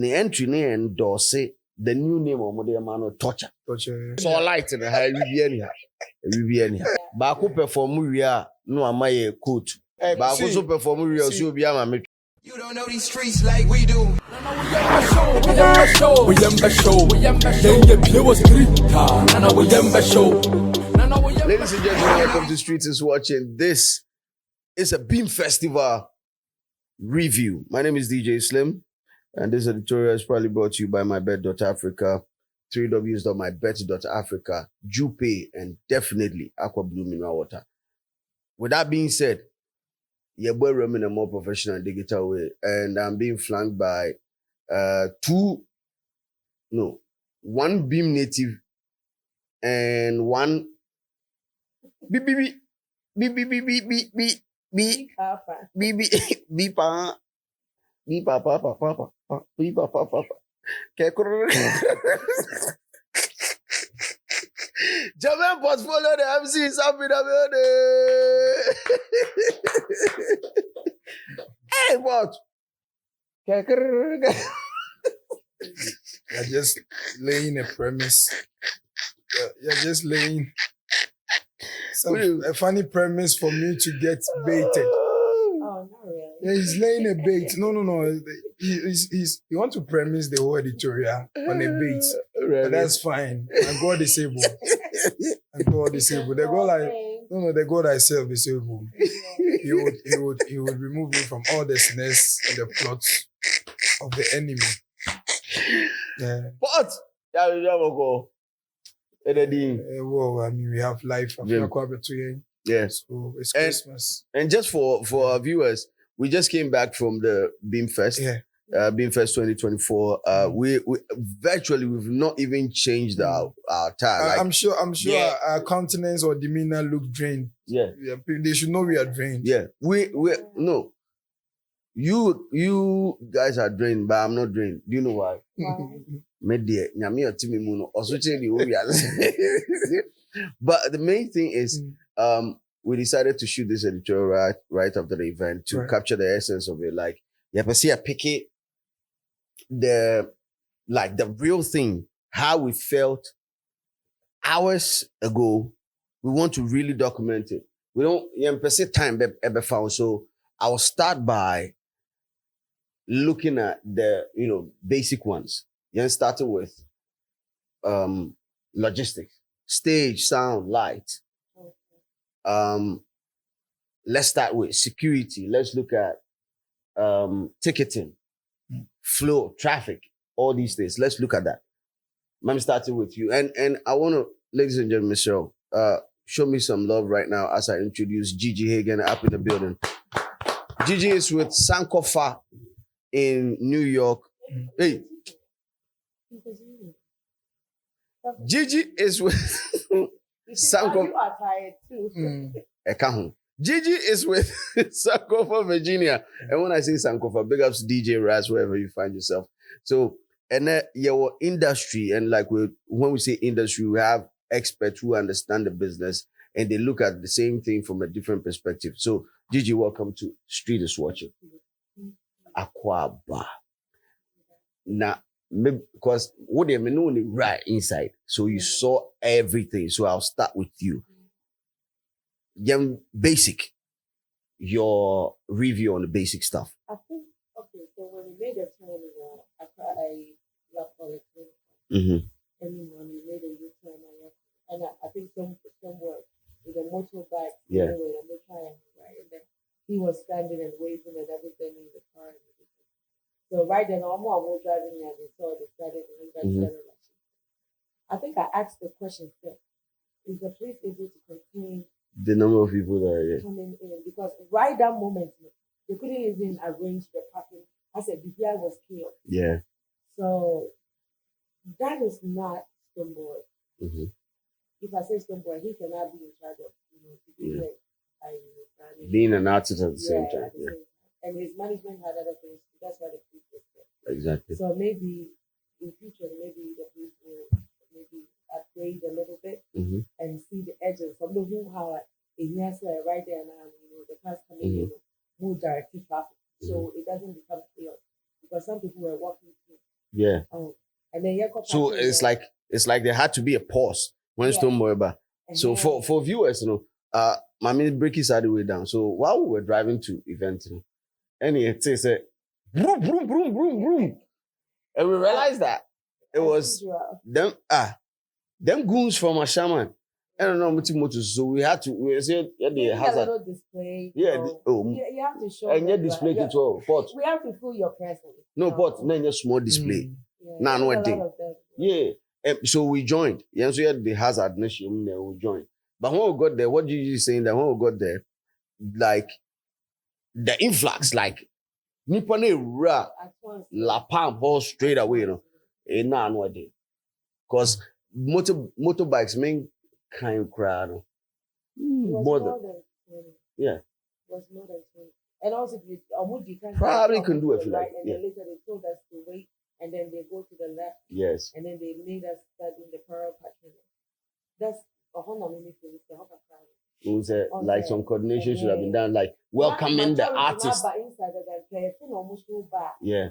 the entry name endorse the new name of the man torture. So light in the high Vivian. Baku perform we are no amaye coat. Baku so perform we are so be am. You don't know these streets like we do. Ladies and gentlemen, welcome to Streets is Watching. This is a BHIM Festival review. My name is DJ Slim, and this editorial is probably brought to you by mybet.africa, www.mybet.africa, Jupe, and definitely Aqua Blue Mineral Water. With that being said, your boy Remy in a more professional and digital way, and I'm being flanked by one BHIM native and one B Jamaican portfolio, the MC is up in the building. Hey, what? You're just laying a premise. You're just laying a funny premise for me to get baited. Oh, not really. Yeah, he's laying a bait. No. He want to premise the whole editorial on a bait. Really? But that's fine. And God is able. The God I serve is able. He would remove me from all the snares and the plots of the enemy. Yeah. What? Go. Well, I mean, we have life. Yes. So it's Christmas. And just for our viewers, we just came back from the BHIMFEST. Yeah. BHIMFEST 2024. We virtually we've not even changed our tag. I'm sure our countenance or demeanor look drained. Yeah. They should know we are drained. Yeah. We no. You guys are drained, but I'm not drained. Do you know why? But the main thing is we decided to shoot this editorial right after the event to capture the essence of it. Like, pick it, the real thing, how we felt hours ago. We want to really document it. We don't time ever found. So I'll start by looking at the basic ones. Starting with logistics, stage, sound, light. Let's start with security. Let's look at ticketing, flow, traffic, all these things. Let's look at that. I'm starting with you. And I want to, ladies and gentlemen, show me some love right now as I introduce Gigi Hagen up in the building. Gigi is with Sankofa in New York. Hey. Gigi is with Sankofa. You are tired too. Gigi is with Sankofa, Virginia. And when I say Sankofa, big ups DJ Raz, wherever you find yourself. So, and your industry, and when we say industry, we have experts who understand the business and they look at the same thing from a different perspective. So, Gigi, welcome to Street is Watching. Aquaba. Now, because what they know right inside, so you saw everything. So I'll start with you. Basic, your review on the basic stuff. I think so when we made a turn, I love politics. Mm-hmm. And when we made a U-turn, and I think somewhere with a motorbike, yeah, and then he was standing and waving and everything in the car. So right then, I'm driving and they saw they started and I think I asked the question first. Is the place able to contain the number of people that are coming in? Because right that moment, they couldn't even arrange the parking. I said, the BI was chaos. Yeah. So that is not Stoneboy. Mm-hmm. If I say Stoneboy, he cannot be in charge of, being an artist at the same time. Yeah. And his management had other things. That's why the police was there. Exactly. So maybe in future, maybe the police will upgrade a little bit and see the edges from the who how in yes right there now, the cars coming in, move directed traffic. So it doesn't become chaos. Because some people were walking through Yeah. And then so it's like there had to be a pause when Stormboy. So for viewers, my main break is all the way down. So while we were driving to event, and it said, vroom, vroom, vroom, vroom, vroom. And we realized that it was them goons from a shaman. I don't know much motor. So we said, the hazard display. Yeah, you have to show. And yet display it well. Pot. We have to feel your presence. No pot, then just small display. Now no thing. Yeah. So we joined. Yeah, so the hazard nation we joined. But when we got there, what did you saying that when we got there, like the influx, like Nippone ra la pam ball straight away, no day. Because motorbikes mean kind of crowd. More than 20. Yeah. It was more than 20. And also, you probably can do it for right. And then later they told us to wait, and then they go to the left. Yes. And then they made us study in the parallel pattern. That's a whole minute. It was like some coordination should have been done, like welcoming the artist. Yeah.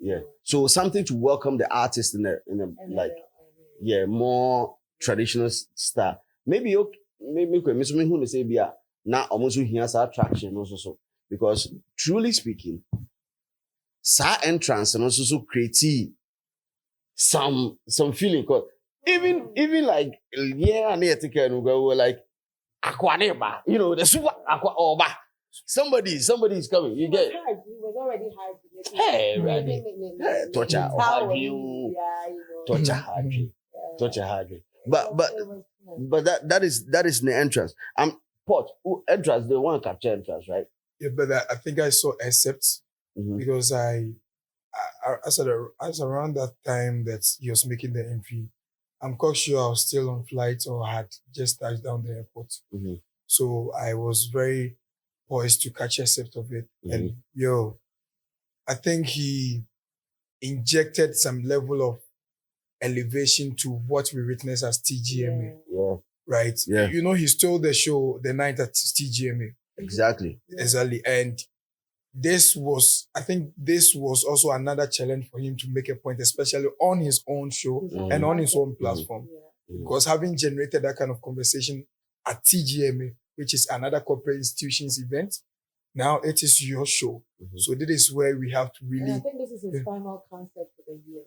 Yeah. So something to welcome the artist in a more traditional style. Maybe who say now almost here's attraction also because truly speaking, sa entrance and also create some feeling called even like and we were like aquaneba, the super aqua oba. Somebody is coming. You get it was already hard. Hey, ready. Torture hard you. Torture hard. But that is the entrance. Entrance, they want to capture entrance, right? Yeah, but I think I saw excepts because as around that time that he was making the entry, I'm quite sure I was still on flight or had just touched down the airport. So I was very poised to catch except of it. And I think he injected some level of elevation to what we witness as TGMA. Yeah. Right? Yeah. He stole the show the night at TGMA. Exactly. And I think this was also another challenge for him to make a point, especially on his own show and on his own platform. Because having generated that kind of conversation at TGMA, which is another corporate institution's event, now it is your show. So this is where we have to really... And I think this is his final concept for the year.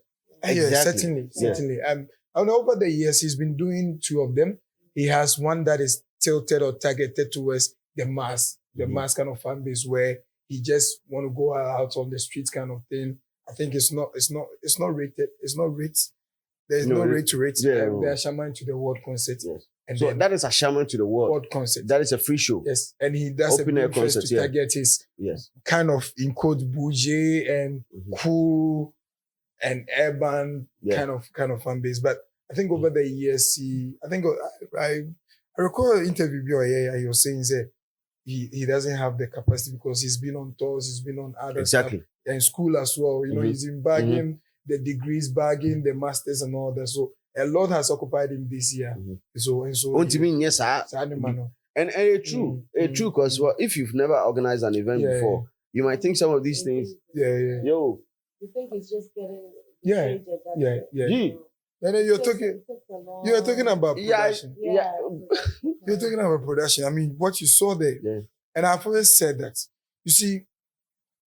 Exactly. Yeah, certainly. And over the years, he's been doing 2 of them. He has one that is tilted or targeted towards the mass kind of fan base where he just want to go out on the streets kind of thing. I think it's not rated. It's not rated. There's no rate to rate. Yeah, they are shaman to the world concert. Yes. And so that is a shaman to the world concert. That is a free show. Yes. And he does open air concert to target his kind of in code bougie and cool and urban kind of fan base. But I think over the years, I recall an interview he was saying that he doesn't have the capacity because he's been on tours, he's been on other stuff, and school as well. He's in bagging the degrees, bagging the masters and all that. So a lot has occupied him this year. So and it's true, because if you've never organized an event before, you might think some of these things. You think it's just getting And then you're talking about production. You're talking about production. I mean, what you saw there. Yeah. And I've always said that, you see,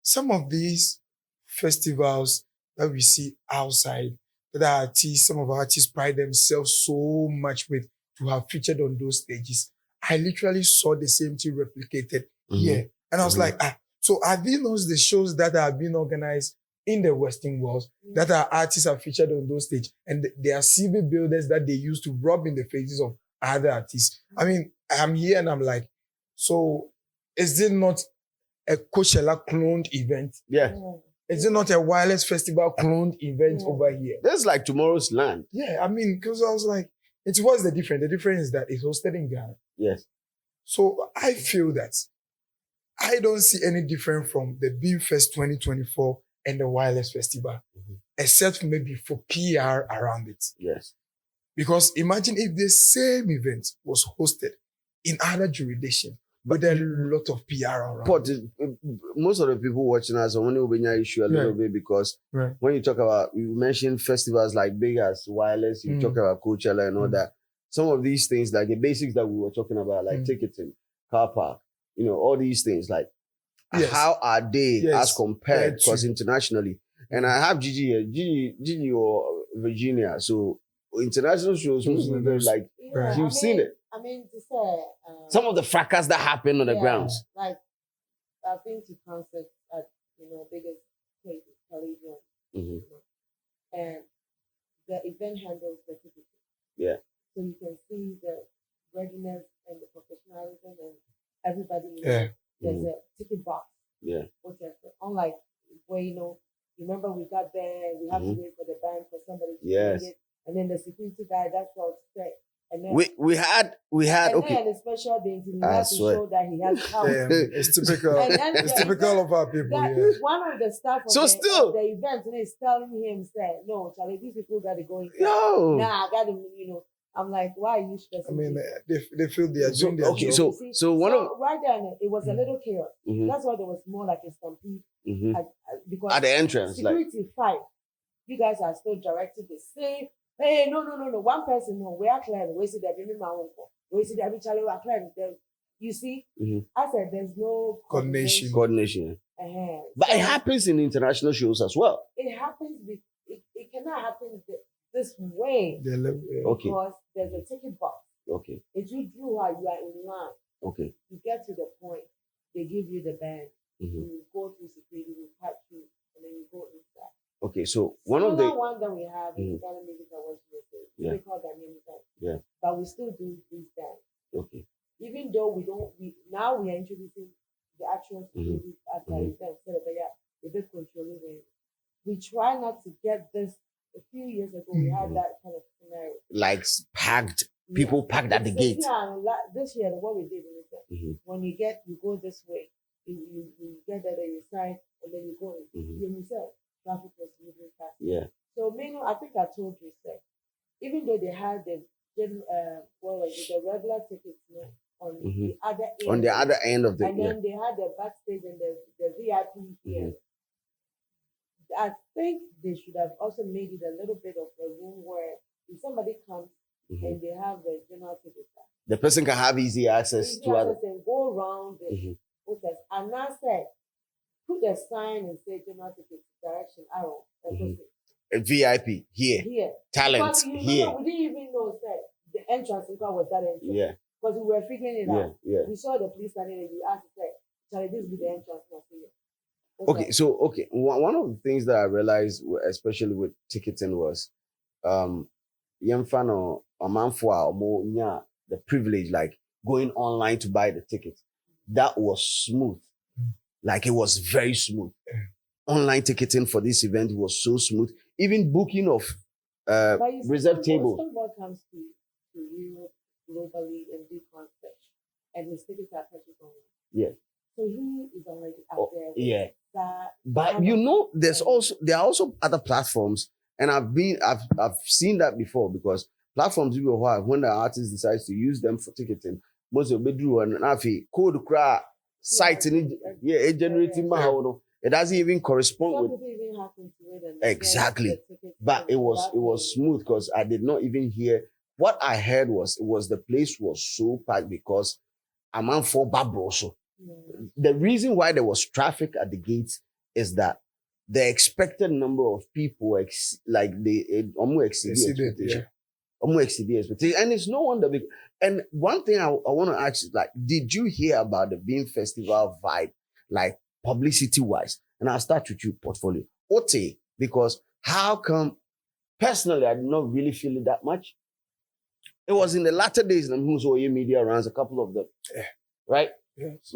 some of these festivals that we see outside, that some of our artists pride themselves so much with to have featured on those stages. I literally saw the same thing replicated here. And I was like, so are these the shows that are being organized in the Western world that our artists are featured on those stages, and they are CV builders that they use to rub in the faces of other artists? I mean, I'm here and I'm like, so is it not a Coachella cloned event? Yeah. Is it not a wireless festival cloned event over here? That's like Tomorrow's Land. Yeah, I mean, because I was like, what's the difference? The difference is that it's hosted in Ghana. Yes. So I feel that I don't see any different from the BHIMFEST 2024 and the wireless festival, except maybe for PR around it. Yes. Because imagine if the same event was hosted in other jurisdictions. but there are a lot of PR around. But most of the people watching us only open your issue a little bit because when you talk about, you mentioned festivals like big as Wireless, you talk about Coachella and all that. Some of these things, like the basics that we were talking about, like ticketing, car park, all these things, like how are they as compared, because internationally, and I have Gigi or Virginia, so international shows, like you've seen it. I mean, to say some of the fracas that happen on the grounds. Like I've been to concerts at biggest places, Palladium, and the event handles the ticketing. Yeah. So you can see the readiness and the professionalism and everybody. There's a ticket box. Yeah. Whatever. Unlike where remember we got there, we have to wait for the band for somebody to bring it, and then the security guy. That's what said. And then we had then a special day he has to show that he has power. It's typical. It's typical of our people. One of the staff of the event is telling him, "Say no, Charlie, these people got to go in. No, I got to, I'm like, why are you stressing? I mean, they feel they are doing their job. So right there, it was a little chaos. That's why there was more like a stampede because at the entrance, security fight. You guys are still directed the same. Hey, no. One person, no, we are clear. We see that we see that Charlie, we are clear. You see, I said there's no coordination. But so, it happens in international shows as well. It happens. It cannot happen this way because there's a ticket box. Okay. If you drew you are in line. Okay. You get to the point, they give you the band. You go through security, you patch you, and then you go inside. Okay, so one that we have is Ghana Music Awards. We call that music. But we still do this dance. Okay. Even though we now we are introducing the actual security at the event, so that they are a bit controlling. We try not to get this. A few years ago, we had that kind of scenario. Like packed, people packed at the gate. This year, what we did is when you go this way, you get there, you sign, and then you go in. You yourself, traffic was moving fast. Yeah. So, I think I told you, sir, even though they had the regular tickets on the other end. On the other end of the and then they had the backstage and the VIP here. I think they should have also made it a little bit of a room where if somebody comes and they have the general ticket, the person can have easy access to other and go around the protest. And I said, put a sign and say general ticket direction arrow. A VIP here. Talent here. We didn't even know that the entrance was that entrance. Yeah. Because we were figuring it out. Yeah. We saw the police standing and we asked, shall this be the entrance? Okay, so one of the things that I realized, especially with ticketing, was the privilege, like going online to buy the ticket. That was smooth. Like it was very smooth. Online ticketing for this event was so smooth. Even booking of reserved tables. Someone comes to Europe globally and do concerts, and his tickets are purchased online. Yeah. So he is already out there. Yeah. But there are also other platforms, and I've seen that before, because platforms when the artist decides to use them for ticketing, most of them do an code site it generating it doesn't even correspond with exactly. But it was smooth because I did not even hear. What I heard was the place was so packed because I'm on for Babroso. The reason why there was traffic at the gates is that the expected number of people almost exceeded expectation. And it's no wonder. And one thing I want to ask is, did you hear about the BHIM festival vibe, like publicity wise? And I'll start with you, portfolio. Ote, because how come personally I did not really feel it that much? It was in the latter days when media runs a couple of them. Right? Yes.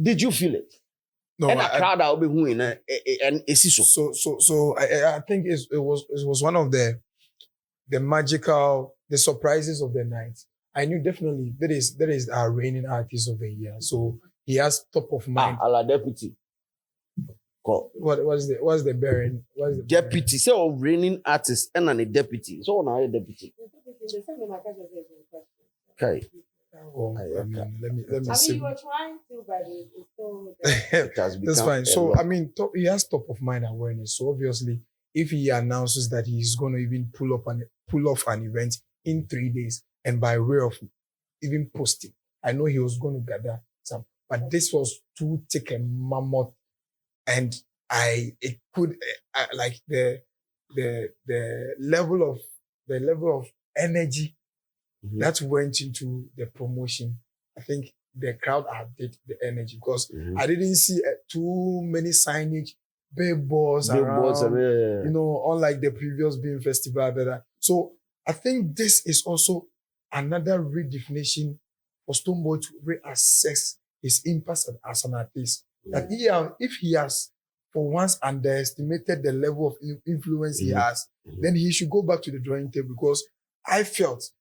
Did you feel it? No, and a crowd I'll be and so I think it was one of the magical, the surprises of the night. I knew definitely that is our reigning artist of the year. So he has top of mind. La deputy. What's the bearing? What's the deputy? So reigning artist and a deputy. So now a deputy. Okay. or I mean, let me I mean, say. you were trying to, but it's so. It has become That's fine. a So, lot. I mean, he has top of mind awareness. So obviously, if he announces that he's going to even pull off an event in 3 days, and by way of even posting, I know he was going to gather some. But this was too thick and mammoth, and it could like the level of energy Mhm. that went into the promotion. I think the crowd outdid the energy because Mhm. I didn't see too many signage, billboards Billboards around, and you know, unlike the previous BHIM festival. So I think this is also another redefinition for Stonebwoy to reassess his impact as an artist. That if he has for once underestimated the level of influence he has, then he should go back to the drawing table because I felt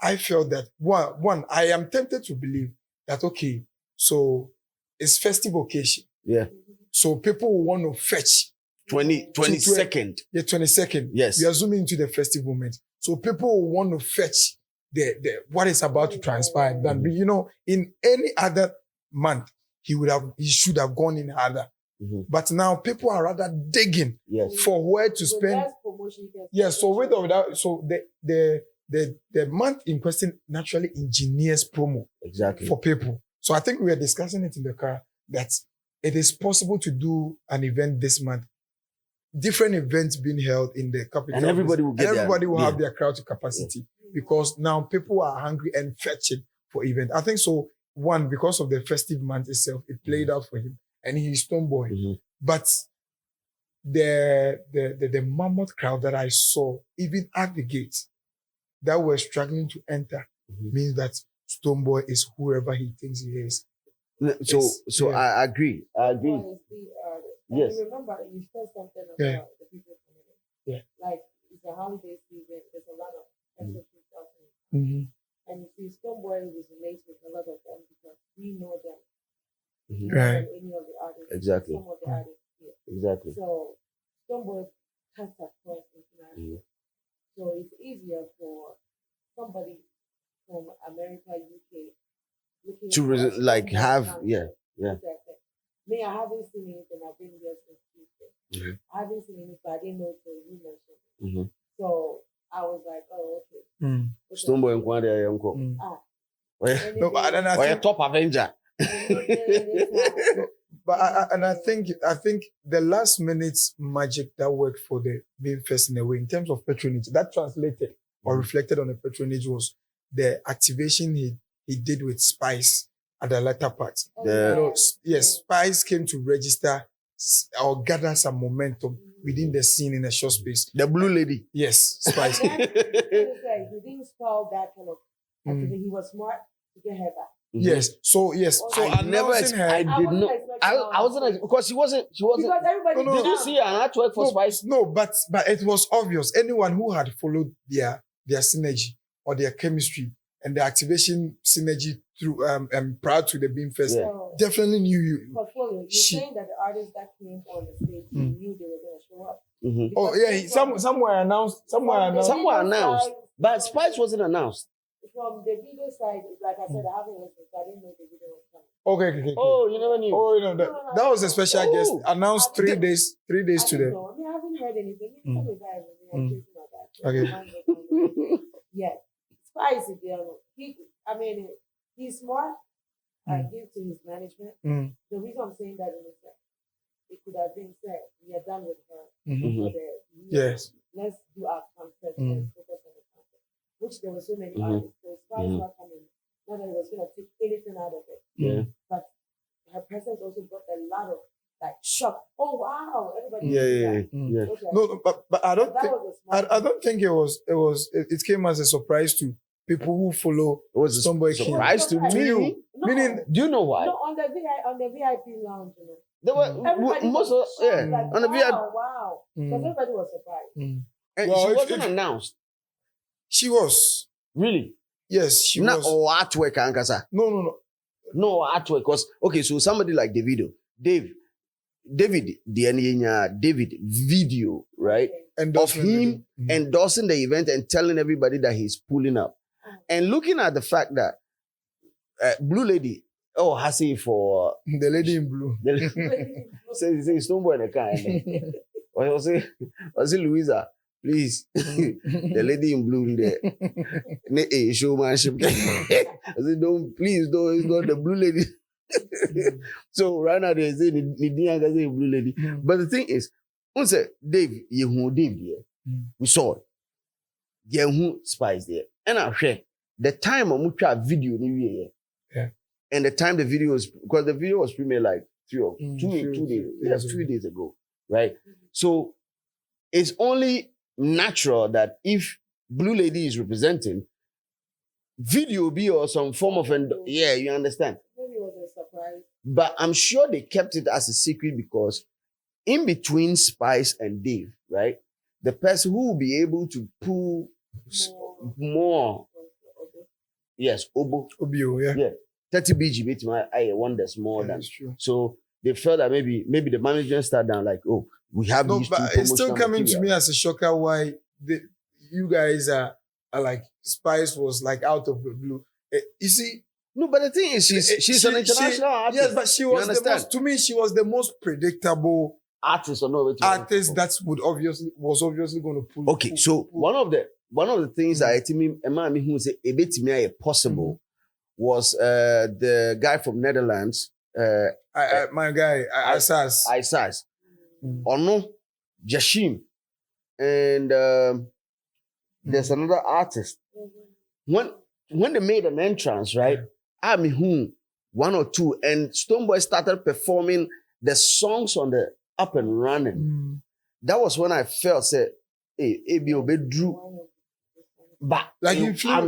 that one, I am tempted to believe that, okay, so it's festive occasion. Yeah. So people will want to fetch 22nd. the 22nd. Yes. We are zooming into the festive moment. So people will want to fetch the what is about to transpire. Than you know, in any other month, he should have gone in harder. Mm-hmm. But now people are rather digging for where to spend. Yes, so with all that, so the month in question naturally engineers promo for people. So I think we are discussing it in the car that it is possible to do an event this month, different events being held in the capital, and everybody will have their crowd to capacity because now people are hungry and fetching for event. I think so. One, because of the festive month itself, it played out for him, and he's Stonebwoy. Mm-hmm. But the mammoth crowd that I saw, even at the gates, that were struggling to enter, means that Stonebwoy is whoever he thinks he is. So I agree. Yes. You remember you said something about the people coming in. Yeah. Like it's a holiday season. There's a lot of accessory stuff. And you see, Stonebwoy resonates with a lot of them because we know them. Right. Than any of the artists. Exactly. Some of the artists here. Exactly. So Stonebwoy cuts across international. So it's easier for somebody from America, UK, looking to Me, I haven't seen anything. I've been here since Tuesday. I haven't seen anything. I didn't know until you mentioned it. So I was like, oh, okay. Stonebwoy and Kwande Ayonko. No, but then I think top Avenger. But I think the last minute's magic that worked for the BHIMFEST in a way, in terms of patronage, that translated or reflected on the patronage was the activation he did with Spice at the latter part. Spice came to register or gather some momentum within the scene in a short space. The blue lady. Yes, Spice. He didn't spell that kind of activity. He was smart to get her back. Yes. So I wasn't because she wasn't. Because everybody. Did you see her artwork for Spice? No, but it was obvious. Anyone who had followed their synergy or their chemistry and the activation synergy through prior to the BHIMFEST definitely knew you. Portfolio. You're saying that the artists that came on the stage knew they were going to show up. Oh yeah, somewhere announced. But Spice wasn't announced. From the video side, like I said, I haven't listened, so I didn't know the video was coming. Okay. Oh, you never knew. Oh, that was a special guest announced 3 days. 3 days today. I haven't heard anything. Okay. Yeah, Spice is there. He's smart. I give to his management. The reason I'm saying that is that it could have been said, we are done with her. Yes. Let's do our concert and focus on the concert. Which there were so many artists. So Spice not coming. Not that it was going to take anything out of it. Yeah. But her presence also brought a lot of shock. Oh wow! Everybody. Yeah. Okay. No, but I don't think it came as a surprise to people who follow. It was a Stonebwoy surprise to me. No. Meaning, do you know why? No, on the VIP lounge, There were most of on the VIP. Wow. Because everybody was surprised. And she wasn't announced. She was. Really? Yes, she was. Not all artwork, Ankasa. No. No artwork. Because, okay, so somebody like David video, right? Of him endorsing the event and telling everybody that he's pulling up. And looking at the fact that Blue Lady. Oh, has he for The lady in blue. say Stoneboy in the car. I was say Louisa, please. The lady in blue in there. Showmanship. I said, please don't, it's not the blue lady. So right now they say the blue lady. But the thing is, we say Dave there. We saw it. Who spies there. And I share the time I try video yeah. And the time the video was, because the video was premiered like 2 days. Yes, 3 days ago. Right? So it's only natural that if Blue Lady is representing, video be or some form of you understand. Maybe it was a surprise. But I'm sure they kept it as a secret because in between Spice and Dave, right? The person who will be able to pull more. Yes, Obio, yeah. 30 BG, I wonder more than. True. So they felt that maybe the management started down like, oh, we have these two. But it's still coming to me as a shocker why you guys are like Spice was like out of the blue. You see. No, but the thing is, she's an international artist. Yes, but she was she was the most predictable artist that was obviously going to pull. Okay, so one of the things that I think who say a bit possible was the guy from Netherlands. My guy, Isas. Ono, Jashim, and there's another artist. When they made an entrance, right? Who 1 or 2, and Stoneboy started performing the songs on the Up and Running. That was when I felt said, hey, Drew. But like I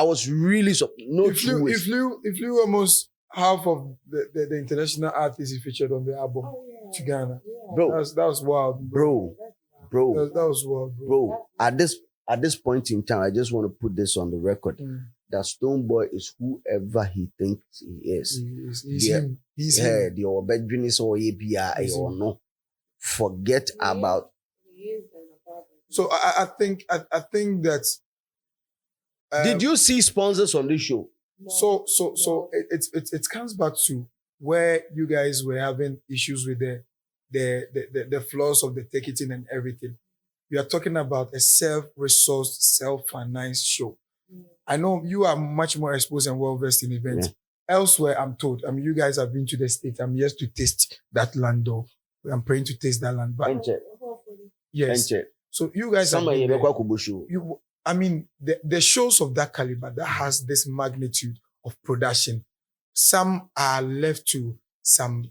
was really If you almost half of the international artists he featured on the album to Ghana. Yeah. Bro. That was wild. Bro. That was wild, bro. At this point in time, I just want to put this on the record. That Stoneboy is whoever he thinks he is. He's him. He's him. The bedroom or API or no. Forget about. So I think that. Did you see sponsors on this show? No. So it comes back to where you guys were having issues with the flaws of the ticketing and everything. We are talking about a self-resourced, self-financed show. I know you are much more exposed and well-versed in events. Yeah. Elsewhere, I'm told, you guys have been to the States. I'm yet to taste that land, though. I'm praying to taste that land. But yes. So you guys have been there. The shows of that caliber that has this magnitude of production, some are left to some,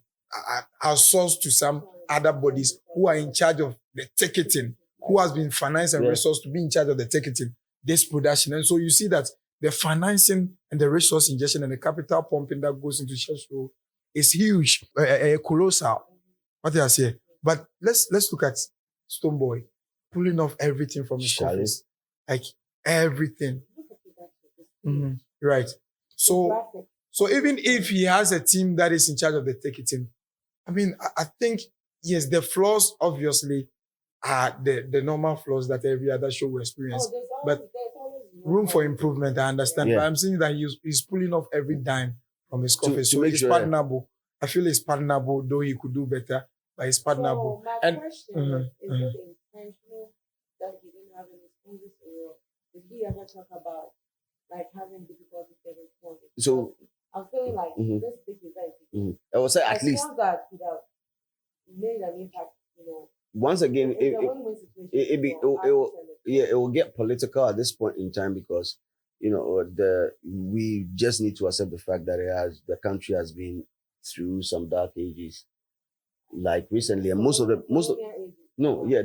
outsourced to some other bodies who are in charge of the ticketing, who has been financed and resourced to be in charge of the ticketing, this production. And so you see that the financing and the resource injection and the capital pumping that goes into show is huge, colossal. What I say? But let's look at Stoneboy pulling off everything from his coffers, like everything. Right. So even if he has a team that is in charge of the ticketing, I think yes, the flaws obviously are the normal flaws that every other show will experience. But room for improvement, I understand. Yeah. But I'm saying that he's pulling off every dime from his coffers. So it's pardonable. I feel it's pardonable, though he could do better, but it's pardonable. So my question is it intentional that he didn't have any sponsors, or did he ever talk about like having difficulty getting sponsors? So I'm feeling like this big event. I would say at least that could have made an impact, Once again, it will get political at this point in time because we just need to accept the fact that the country has been through some dark ages, like recently, and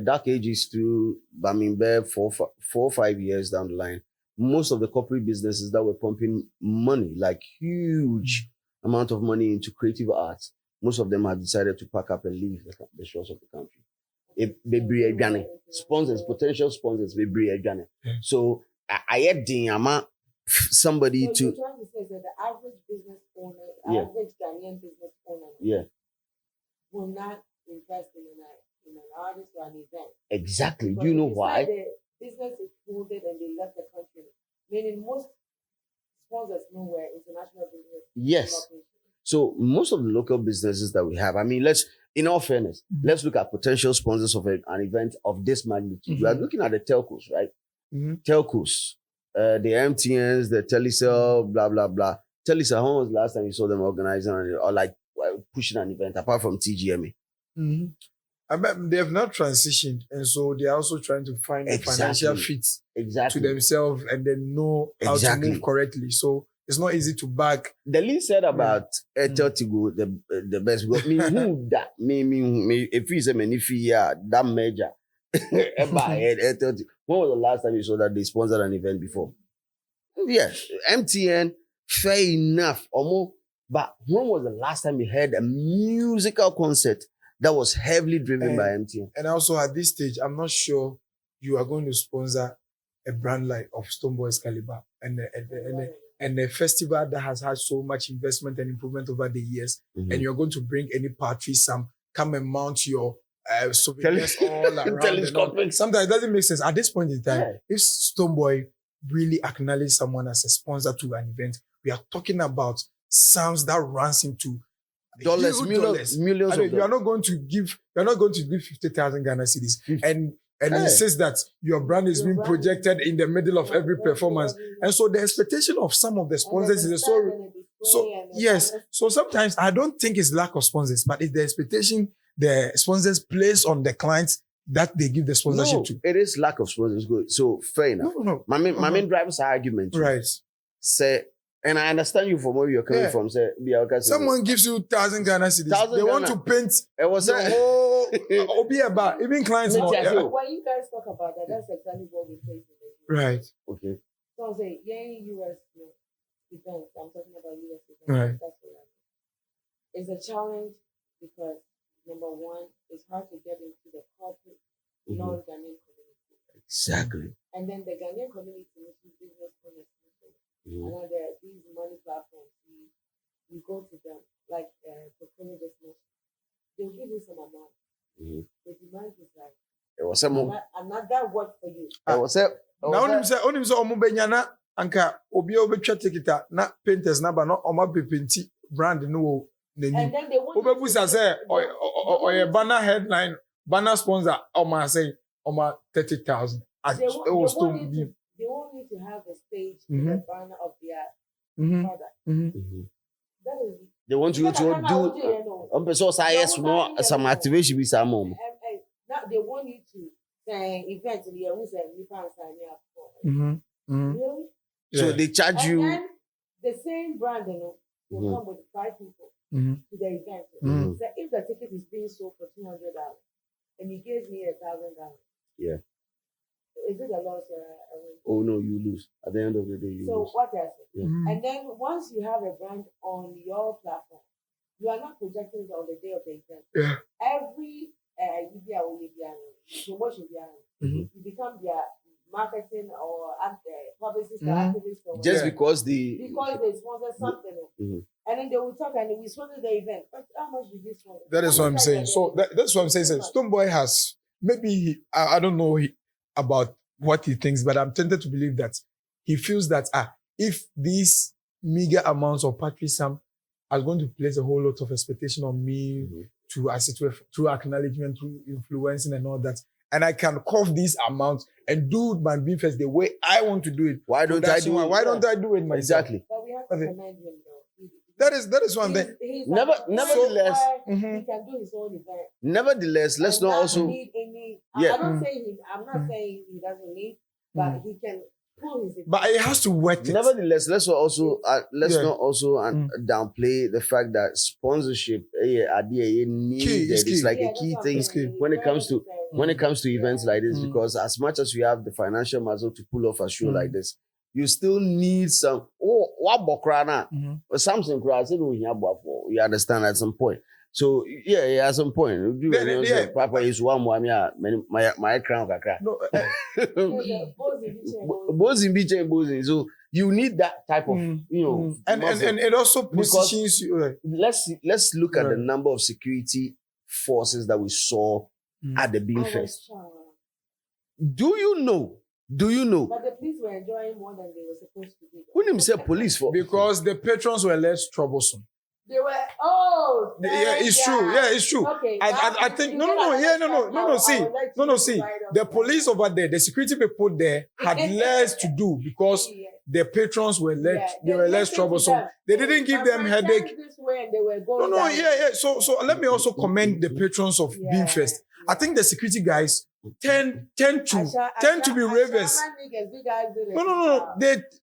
dark ages through. 4 or 5 years down the line, most of the corporate businesses that were pumping money, like huge amount of money into creative arts, most of them have decided to pack up and leave the shores of the country. Sponsors, potential sponsors, so I had somebody so to. You're trying to say that the average business owner, average Ghanaian business owner, will not invest in an artist or an event. Exactly. Do you know why? The business exploded and they left the country. Meaning most sponsors know where international business Yes. So most of the local businesses that we have, I mean, in all fairness, let's look at potential sponsors of an event of this magnitude. We are looking at the telcos, right? Telcos, the MTNs, the Telecel, blah, blah, blah. Telecel, when was the last time you saw them organizing or like pushing an event apart from TGMA? I bet they have not transitioned, and so they are also trying to find the financial fit to themselves and then know how to move correctly. So it's not easy to back. The lead said about Airtel to go the best. Me who that me if you say that major. When was the last time you saw that they sponsored an event before? Yes, MTN, fair enough, almost. But when was the last time you heard a musical concert that was heavily driven by MTN? And also at this stage, I'm not sure you are going to sponsor a brand like of Stoneboy's caliber and a festival that has had so much investment and improvement over the years, and you're going to bring any party, come and mount your souvenirs all around. Sometimes it doesn't make sense. At this point in time, if Stoneboy really acknowledge someone as a sponsor to an event, we are talking about sums that runs into millions of dollars. You're not going to give 50,000 Ghana cedis. And it says that your brand is being projected in the middle of every performance. And so the expectation of some of the sponsors is so sometimes I don't think it's lack of sponsors, but it's the expectation the sponsors place on the clients that they give the sponsorship to. It is lack of sponsors. Good. So fair enough. No. My main driver's argument. Right. Say, and I understand you from where you're coming from. Say, someone gives you 1,000 Ghana cedis. They want to paint the whole Obiaba, even clients. When you guys talk about that, that's exactly what we face. Right. Okay. So I'll say, US events. I'm talking about US events. Right. That's what I mean. It's a challenge because number one, it's hard to get into the corporate non-Ghanaian community. Exactly. And then the Ghanaian community, which is business owners, and then there are these money platforms. You go to them, like procurement business, they'll give you some amount. The demand is like, another work for you. Now, only so Omubenyana, Anka, Obio Becha na painters, na Oma Pipinti, brand no. And then they want say, or a banner headline, banner sponsor, Oma say, Oma 30,000. They want you to have a stage with a banner of their product. That is, they want you to do some activation with some mom. Now they want you to say events in the year you can't sign up for. Really? So they charge you. And then the same brand, will come with 5 people to the event. So if the ticket is being sold for $200 and you give me $1,000, is it a loss or a win? Oh no, you lose. At the end of the day, you lose. So what does it? And then once you have a brand on your platform, you are not projecting it on the day of the event. Every promotion, you become their marketing or publicist or activist or just because they sponsor something. And then they will talk and we sponsor the event. But how much did this sponsor? That is what I'm saying. So that's what I'm saying. Stoneboy has maybe I don't know about what he thinks, but I'm tempted to believe that he feels that if these meager amounts of patriotism are going to place a whole lot of expectation on me to assist through acknowledgement, through influencing and all that, and I can cough these amounts and do my BHIMFEST the way I want to do it. Why don't I do it? Why don't I do it myself? Exactly. But we have to commend him though. That is one thing. Nevertheless, he can do his own event. Nevertheless, let's not also need any. I'm not saying he doesn't need, but he can pull his event. But it has to work. Nevertheless, let's not also downplay the fact that sponsorship needed. It's like a key thing when it comes to events like this, because as much as you have the financial muscle to pull off a show like this, you still need some something you understand at some point. So at some point. Papa is one more my crown. So you need that type of and it also positions you. Let's look at the number of security forces that we saw at the BHIMFEST. Do you know Do you know? But the police were enjoying more than they were supposed to do. Who named say police for? Because the patrons were less troublesome. They were, Yeah, it's true. Yeah, it's true. Okay, I think no. See, the police over there, the security people there had less to do because the patrons were less. They were less troublesome. They didn't give them headache. Yeah. So let me also commend the patrons of BHIMFEST. I think the security guys tend to be ravers. No.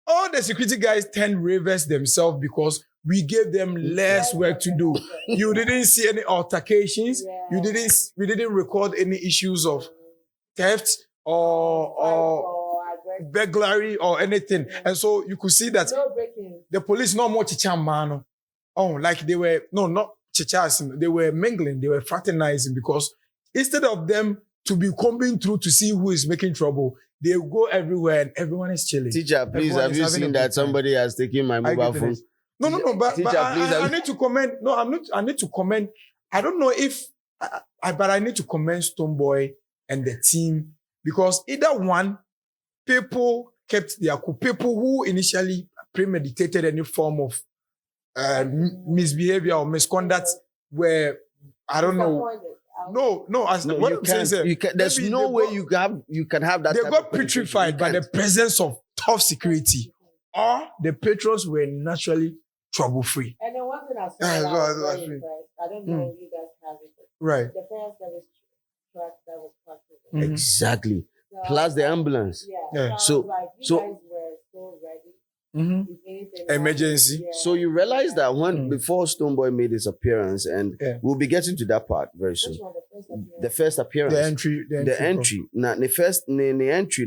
All the security guys tend ravers themselves because we gave them less work to do. You didn't see any altercations. We didn't record any issues of theft or burglary or anything. And so you could see that the police not more chicha man. Oh, like they were not chichas. They were mingling. They were fraternizing because instead of them to be combing through to see who is making trouble, they go everywhere and everyone is chilling. Teacher, please, have you seen that somebody has taken my mobile phone? No, but I need to comment. No, I need to comment. I don't know if, but I need to commend Stonebwoy and the team because either one, people kept their cool. People who initially premeditated any form of misbehavior or misconduct were, I don't know. No. What I'm saying is, there's no way you can have that. They got petrified by the presence of tough security, or the patrons were naturally trouble-free. And then one thing I saw, I don't know if you guys have it. Right. The fire service truck that was parked. Exactly. So, plus the ambulance. Yeah. So you guys were so ready. Emergency. So you realize that before Stonebwoy made his appearance, and we'll be getting to that part very soon. The first appearance. The entry. Now the entry,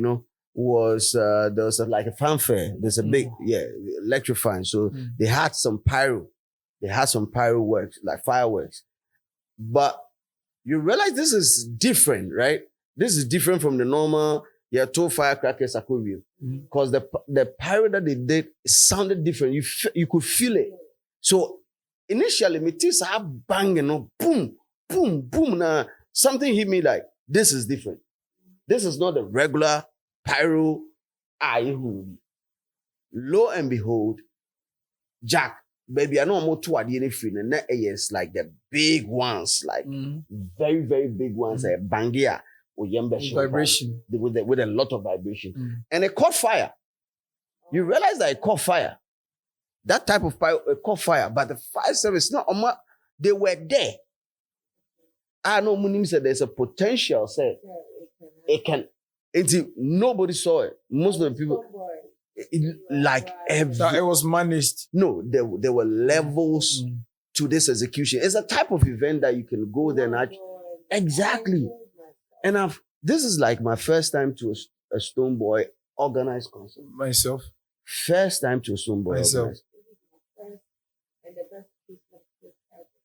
was there was like a fanfare. There's a big electrifying. So they had some pyro. They had some pyroworks, like fireworks. But you realize this is different, right? This is different from the normal two firecrackers because the pyro that they did sounded different. You could feel it. So initially, me too, I banging, boom, boom, boom. Now something hit me like this is different. This is not the regular pyro. Lo and behold, Jack, baby, I know I'm more toward the anything, and that is like the big ones, like very, very big ones, bangia or vibration with a lot of vibration, and it caught fire. You realize that it caught fire. That type of fire caught fire, but the fire service, they were there. I know Munim said there's a potential, it can. Until nobody saw it. Most of the people, it was managed. No, there were levels to this execution. It's a type of event that you can go there and exactly. And this is like my first time to a Stonebwoy organized concert. Myself. First time to a Stonebwoy myself.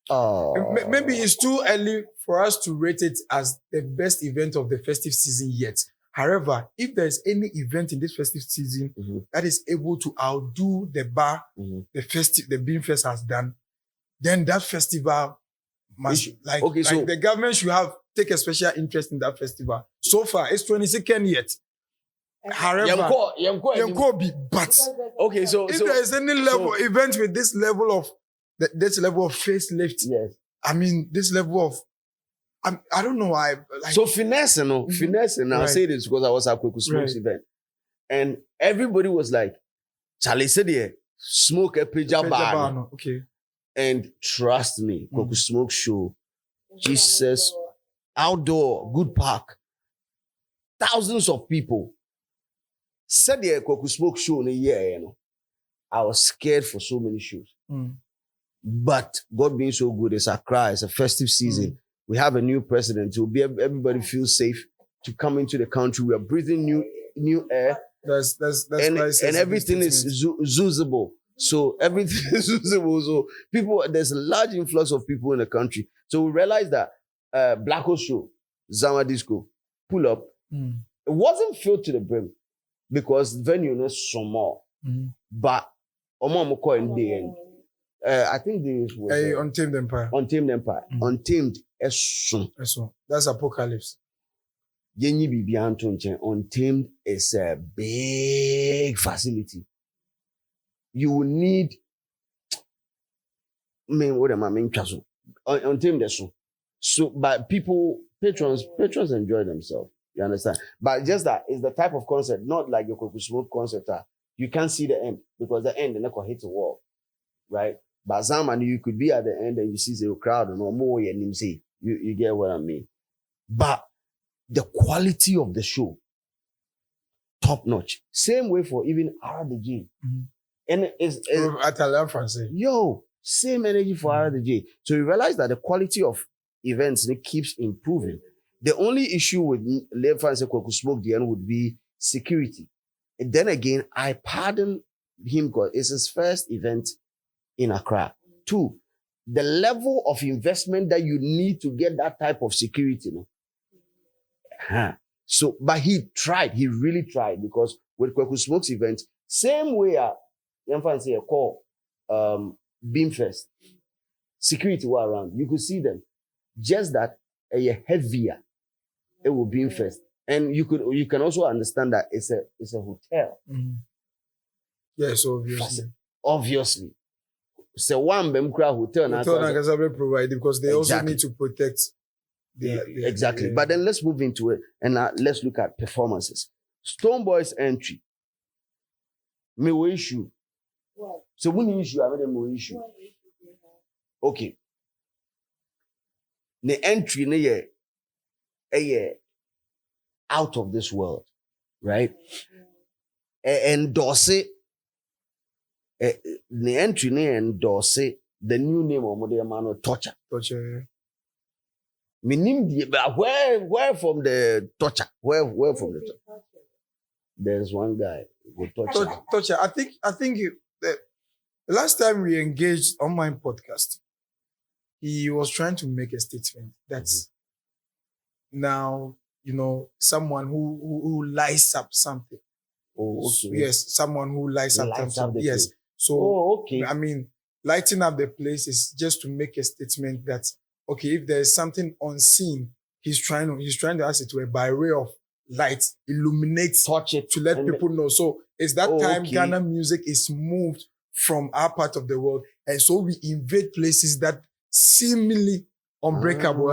Organized. Maybe it's too early for us to rate it as the best event of the festive season yet. However, if there's any event in this festive season that is able to outdo the bar the BHIMFEST has done, then that festival must the government should take a special interest in that festival. So far, it's 22nd yet. However, but okay, so if there is any event with this level of facelift, yes, I mean this level of I don't know why. So finesse. I'll say this because I was at Kweku Smoke's event. And everybody was like, Charlie said here, smoke a pijama. Okay. And trust me, Kweku Smoke show, Jesus, outdoor, good park. Thousands of people. Said here, Kweku Smoke show in a year, I was scared for so many shows. But God being so good, it's Accra, it's a festive season. We have a new president. Everybody feels safe to come into the country. We are breathing new air. That's and everything is usable. So everything is usable. So there's a large influx of people in the country. So we realized that Black Hole Show, Zama Disco, pull up. It wasn't filled to the brim because the venue is small. But Omamoko and the I think this was Untamed Empire. Untamed. Untamed. That's Apocalypse. Yenyi bibi anto nchen. Untamed is a big facility. You will need, what am I mean? Untamed is so, but patrons enjoy themselves. You understand? But just that is the type of concept, not like your Koku Smoke concept. You can't see the end because the end, the neck will hit the wall, right? But Zaman, you could be at the end and you see the crowd and more, you get what I mean. But the quality of the show, top notch. Same way for even RDJ. Mm-hmm. And it's Italian Francais. Same energy for RDJ. So you realize that the quality of events keeps improving. The only issue with Le France Kwaku Smoke the end would be security. And then again, I pardon him because it's his first event in Accra. 2, the level of investment that you need to get that type of security. So, but he really tried because with Kwaku Smoke's event, same way a call BHIMFEST, security were around. You could see them. Just that heavier, it will be BHIMFEST. And you can also understand that it's a hotel. Mm-hmm. Yes, Obviously. So one Bemkra hotel provided because they also need to protect exactly. But then let's move into it and let's look at performances. Stonebwoy's entry. Me issue. What? So when issue, I made a issue. What issue do you have? Okay. The entry out of this world, right? Endorse it. The entry endorse the new name of Modern Man Torture. Torture. Where from the torture? Where from the torture? There's one guy with torture. Torture. I think the last time we engaged on my podcast, he was trying to make a statement that now, someone who lights up something. Oh, okay. Yes, someone who lights up something. Yes. Place. So, okay. I mean, lighting up the place is just to make a statement that, okay, if there is something unseen, he's trying to ask it to by way of light, illuminate, touch it to let people know. So it's that time okay. Ghana music is moved from our part of the world, and so we invade places that seemingly unbreakable.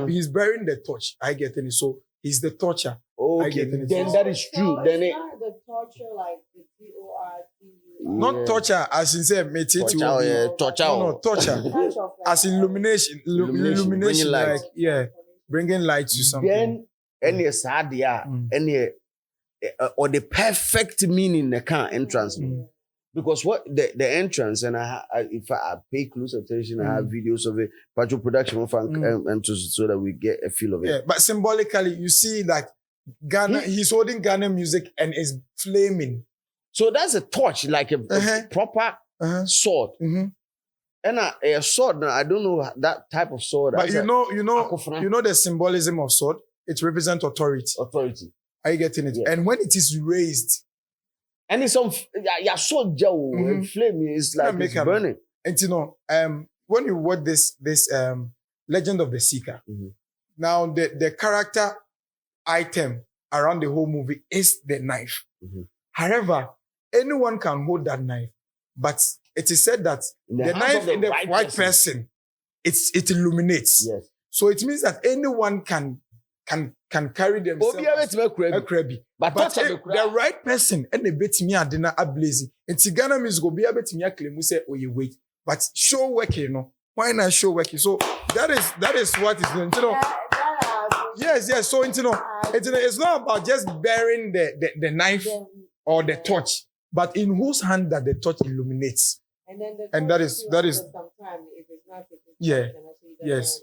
He's bearing the torch. I get it. So he's the torture. Okay, then that is true. Then it's not the torture like the TORT. Not torture as in say torture. No, torture as in illumination, bringing light. Like bringing light to something. Then any sad any or the perfect meaning the car entrance. Because what the entrance, and if I pay close attention, I have videos of it, Patrol production and so that we get a feel of it. Yeah, but symbolically, you see that Ghana, he's holding Ghana music and is flaming. So that's a torch, like a proper sword. Mm-hmm. And a sword, now I don't know that type of sword. But you know the symbolism of sword. It represents authority. Authority. Are you getting it? Yeah. And when it is raised, and it's on your sword, and flame is like it's burning. And when you watch this Legend of the Seeker, now the character item around the whole movie is the knife. However, anyone can hold that knife, but it is said that the knife in the right person, it illuminates. Yes. So it means that anyone can carry themselves. But the right person and the bit me adina ablazy. And Ghana music go be a bit me a claim say oh you wait. But show working, why not show working? So that is what is going Yes. So it's not about just bearing the knife or the torch, but in whose hand that the torch illuminates. And that is sometime if it's not yes.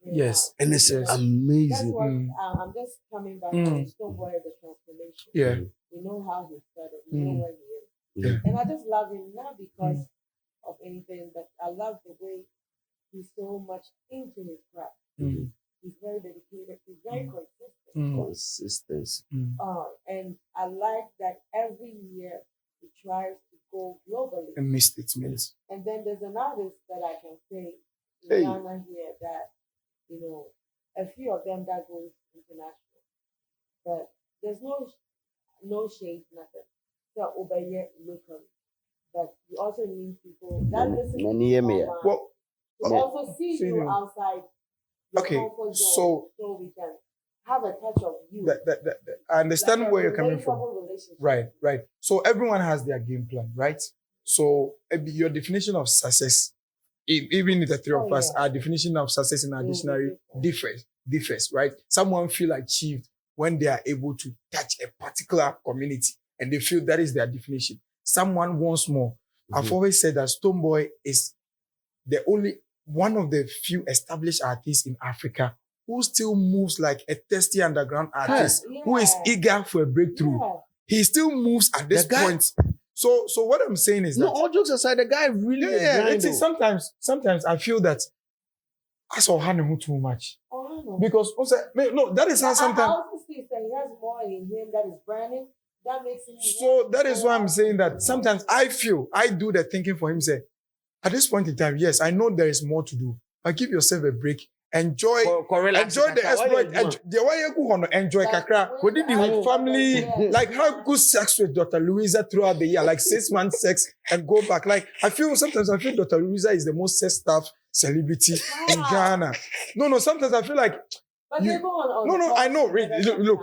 Yes. And it's amazing. That's what, I'm just coming back from Stonebwoy, the transformation. Yeah. We know how he started. We know where he is. And I just love him not because of anything, but I love the way he's so much into his craft. He's very dedicated. He's very consistent. Consistency. And I like that every year he tries to go globally. And missed it, means. And then there's an artist that I can say in Ghana here that, a few of them that goes but there's no shade, nothing. So obey locally. But you also need people that listen to you Well, to also see you outside your comfort zone, so we can have a touch of you. I understand like where you're coming from. Right. So everyone has their game plan, right? So your definition of success, even the three of us, our definition of success in our dictionary differs, right? Someone feel achieved when they are able to touch a particular community and they feel that is their definition. Someone wants more. I've always said that Stonebwoy is the only one of the few established artists in Africa who still moves like a thirsty underground artist who is eager for a breakthrough. He still moves at this point. So what I'm saying is that all jokes aside, the guy really is sometimes I feel that I saw him too much. Because that is how sometimes I also see that he has more in him that is burning. That makes him so that is why I'm saying that sometimes I do the thinking for him, say, at this point in time, yes, I know there is more to do, but give yourself a break. Enjoy the exploit. Enjoy kakra. Like family, like have good sex with Dr. Louisa throughout the year, like 6 months sex and go back. Like sometimes I feel Dr. Louisa is the most sex staff celebrity in Ghana. No, sometimes I feel like but they go on I know.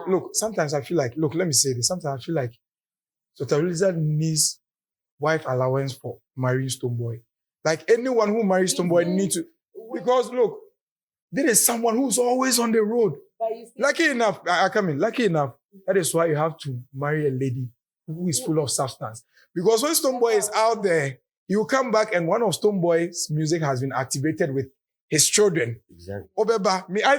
Look. Sometimes I feel like, let me say this. Sometimes I feel like Dr. Louisa needs wife allowance for marrying Stonebwoy. Like anyone who marries Stonebwoy needs to, because look, there is someone who's always on the road. Lucky enough, that is why you have to marry a lady who is full of substance. Because when Stonebwoy is out there, he will come back and one of Stonebwoy's music has been activated with his children. Exactly. Obeba, I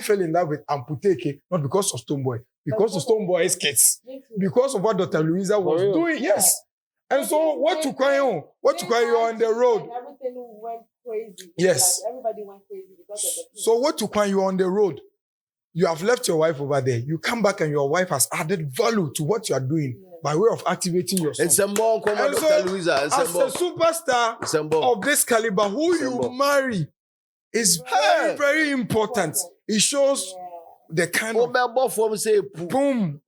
fell in love with Amputeke, not because of Stonebwoy, because of Stonebwoy's kids. Because of what Dr. Louisa was doing, yes. And so what to cry on? On the road? Everything went crazy. Yes. Like everybody went crazy because of the So what to cry you on the road? You have left your wife over there. You come back and your wife has added value to what you are doing by way of activating your son. It's a more common Dr. Louisa. As a superstar of this caliber, who you marry is very, very important. It shows the kind of boom.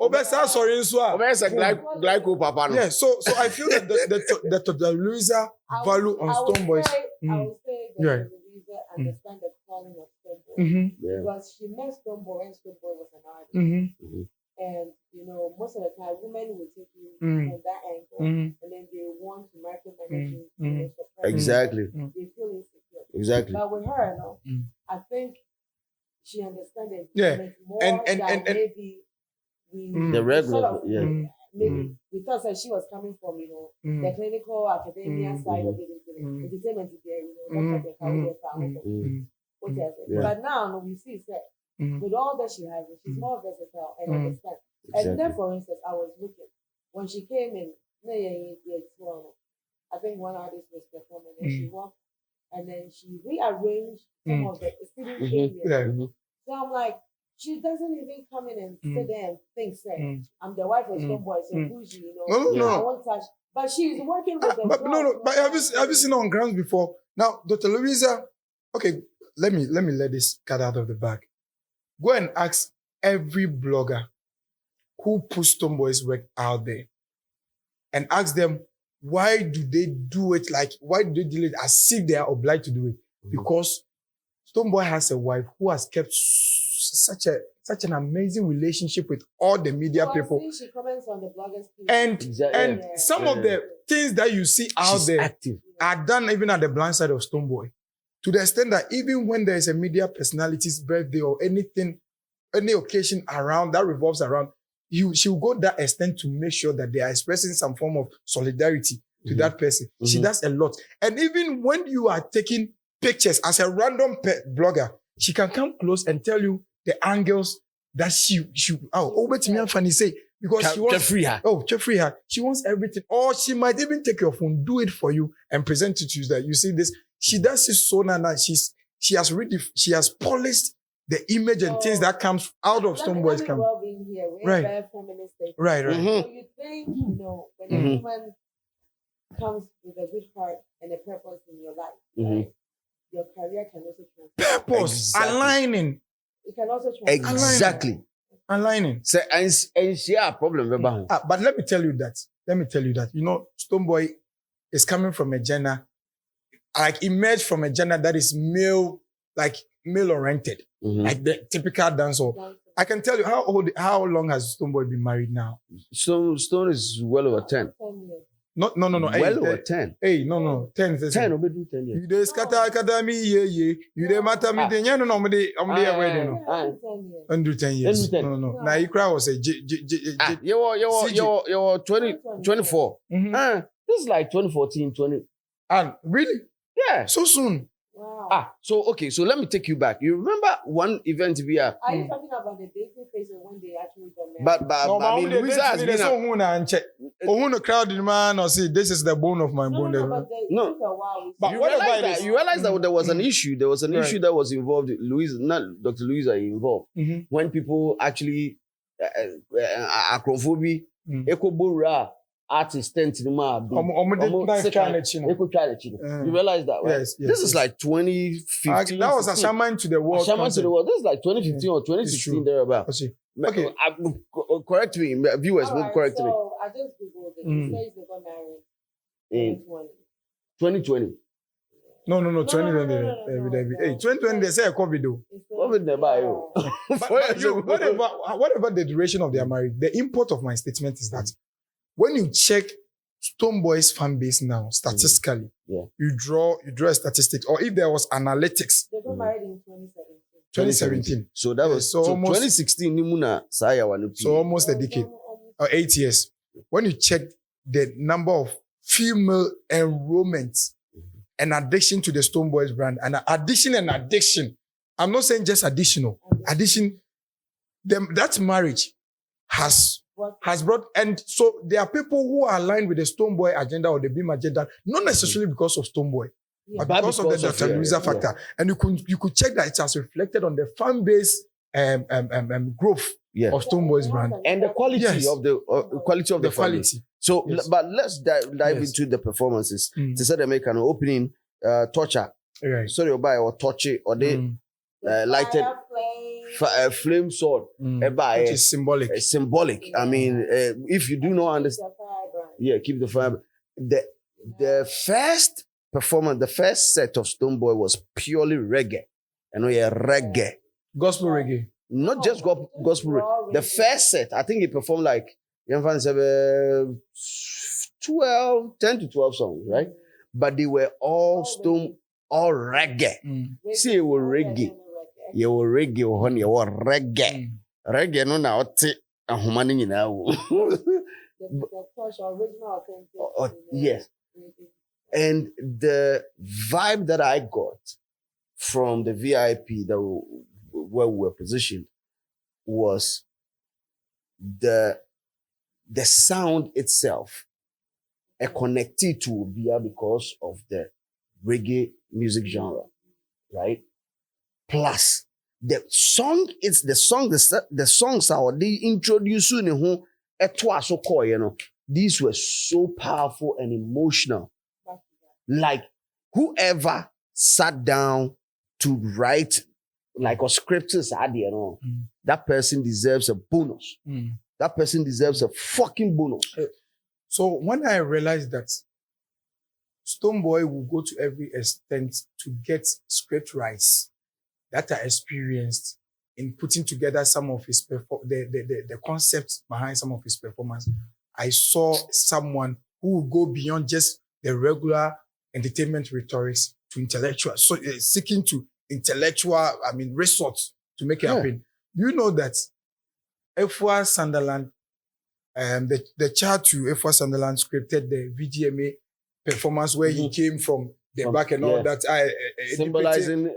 Glyco papa. Yeah, so I feel that the Louisa value on Stonebwoy. I would say that Louisa understand the calling of Stonebwoy because she met Stonebwoy and Stonebwoy was an artist. And most of the time women will take you from that angle and then they want to micromanage you. Exactly. They feel insecure. Exactly. But with her, I think she understands it. More and maybe the regular, maybe because she was coming from the clinical academia side of it, entertainment is there, that's what they found. But now we see that with all that she has, she's more versatile and understand. And then, for instance, I was looking when she came in. I think one artist was performing and she walked, and then she rearranged some of the student areas. So I'm like, she doesn't even come in and sit there and think, say, I'm the wife of Stonebwoy, so bougie, No. I won't touch. But she's working with them. But have you seen her on grounds before? Now, Dr. Louisa, okay, let me let this cut out of the bag. Go and ask every blogger who puts Stonebwoy's work out there and ask them, why do they do it why do they do it as if they are obliged to do it? Because Stonebwoy has a wife who has kept such an amazing relationship with all the media people. She comments on the bloggers and some of the things that you see out there are done even at the blind side of Stonebwoy. To the extent that even when there is a media personality's birthday or anything, any occasion around that revolves around, she will go that extent to make sure that they are expressing some form of solidarity to that person. She does a lot. And even when you are taking pictures as a random blogger, she can come close and tell you the angles that she over to me and Fanny say, because she wants she wants everything. Or she might even take your phone, do it for you, and present it to you that you see this. She does it so nice. She has polished the image and things that comes out of Stonebwoy's camp. Right. So you think, when a woman comes with a good heart and a purpose in your life, right? Your career can also transform. Purpose, aligning. It can also transform. Exactly. Aligning. Say and share problem about. But let me tell you that. You know, Stonebwoy is coming from a genre, like emerged from a genre that is male oriented, like the typical dancer. I can tell you how long has Stonebwoy been married now? Stone is well over 10. 10 years. No. Well over 10. Hey, no. 10. 10 will be 10 years. You dey scatter me, yeah. You dey matter me, then no, I'm there, no. 10 years. Under 10 years. No. Now you cry was a You're 24. This is like 2014, 20. And really? Yeah. So soon. Wow. So let me take you back. You remember one event we are? Are you talking about the dating phase when they actually got married? But No, I mean, Louisa has been a crowd in man or say this is the bone of my bone. No. But you whatever realize that there was an issue. There was an issue that was involved. Louisa, not Dr. Louisa involved. When people actually acrophobia, ecobura artist tent in the you realize that, right? Yes. This is like 2015. That was a shaman to the world. Shaman to the world. This is like 2015 or 2016 thereabout. Okay. Correct me, viewers. Correct me. So I just googled it. It says they got married in 2020. No, 2020. Hey, 2020 they say COVID though. COVID never you. But whatever the duration of their marriage, the import of my statement is that when you check Stonebwoy's fan base now, statistically, you draw a statistic, or if there was analytics. They got married in 2017. So that was so almost 2016. So almost a decade or 8 years. When you check the number of female enrollments and addiction to the Stonebwoy's brand, and addiction. I'm not saying just additional. Addition. That marriage has brought, and so there are people who are aligned with the Stonebwoy agenda or the BHIM agenda, not necessarily because of Stonebwoy, but because of the Dr. Louisa factor. And you could check that it has reflected on the fan base growth of Stonebwoy's brand and the quality of the quality. So, but let's dive into the performances. To say they make an opening torture, sorry, or touch it, or they lighted flame sword, which is symbolic. Symbolic. I mean, if you do not understand, keep the fire. The first performance, the first set of Stonebwoy was purely reggae. Reggae, gospel reggae, not just gospel reggae. The first set, I think he performed like 10 to 12 songs, right? But they were all reggae. See, it was reggae. You were reggae, honey. You were reggae. Reggae, no, now, a human now. Yes. And the vibe that I got from the VIP where we were positioned was the sound itself connected to Obia because of the reggae music genre, right? Plus the songs are they introduce you these were so powerful and emotional. Like whoever sat down to write like a scriptures, that person deserves a bonus. That person deserves a fucking bonus. So when I realized that Stonebwoy will go to every extent to get script rights that are experienced in putting together some of his the concepts behind some of his performance, I saw someone who will go beyond just the regular entertainment rhetorics to intellectual, so seeking to intellectual, resorts to make it happen. You know that Efwa Sunderland, the child to Efwa Sunderland scripted the VGMA performance where he came from the back and all that, symbolizing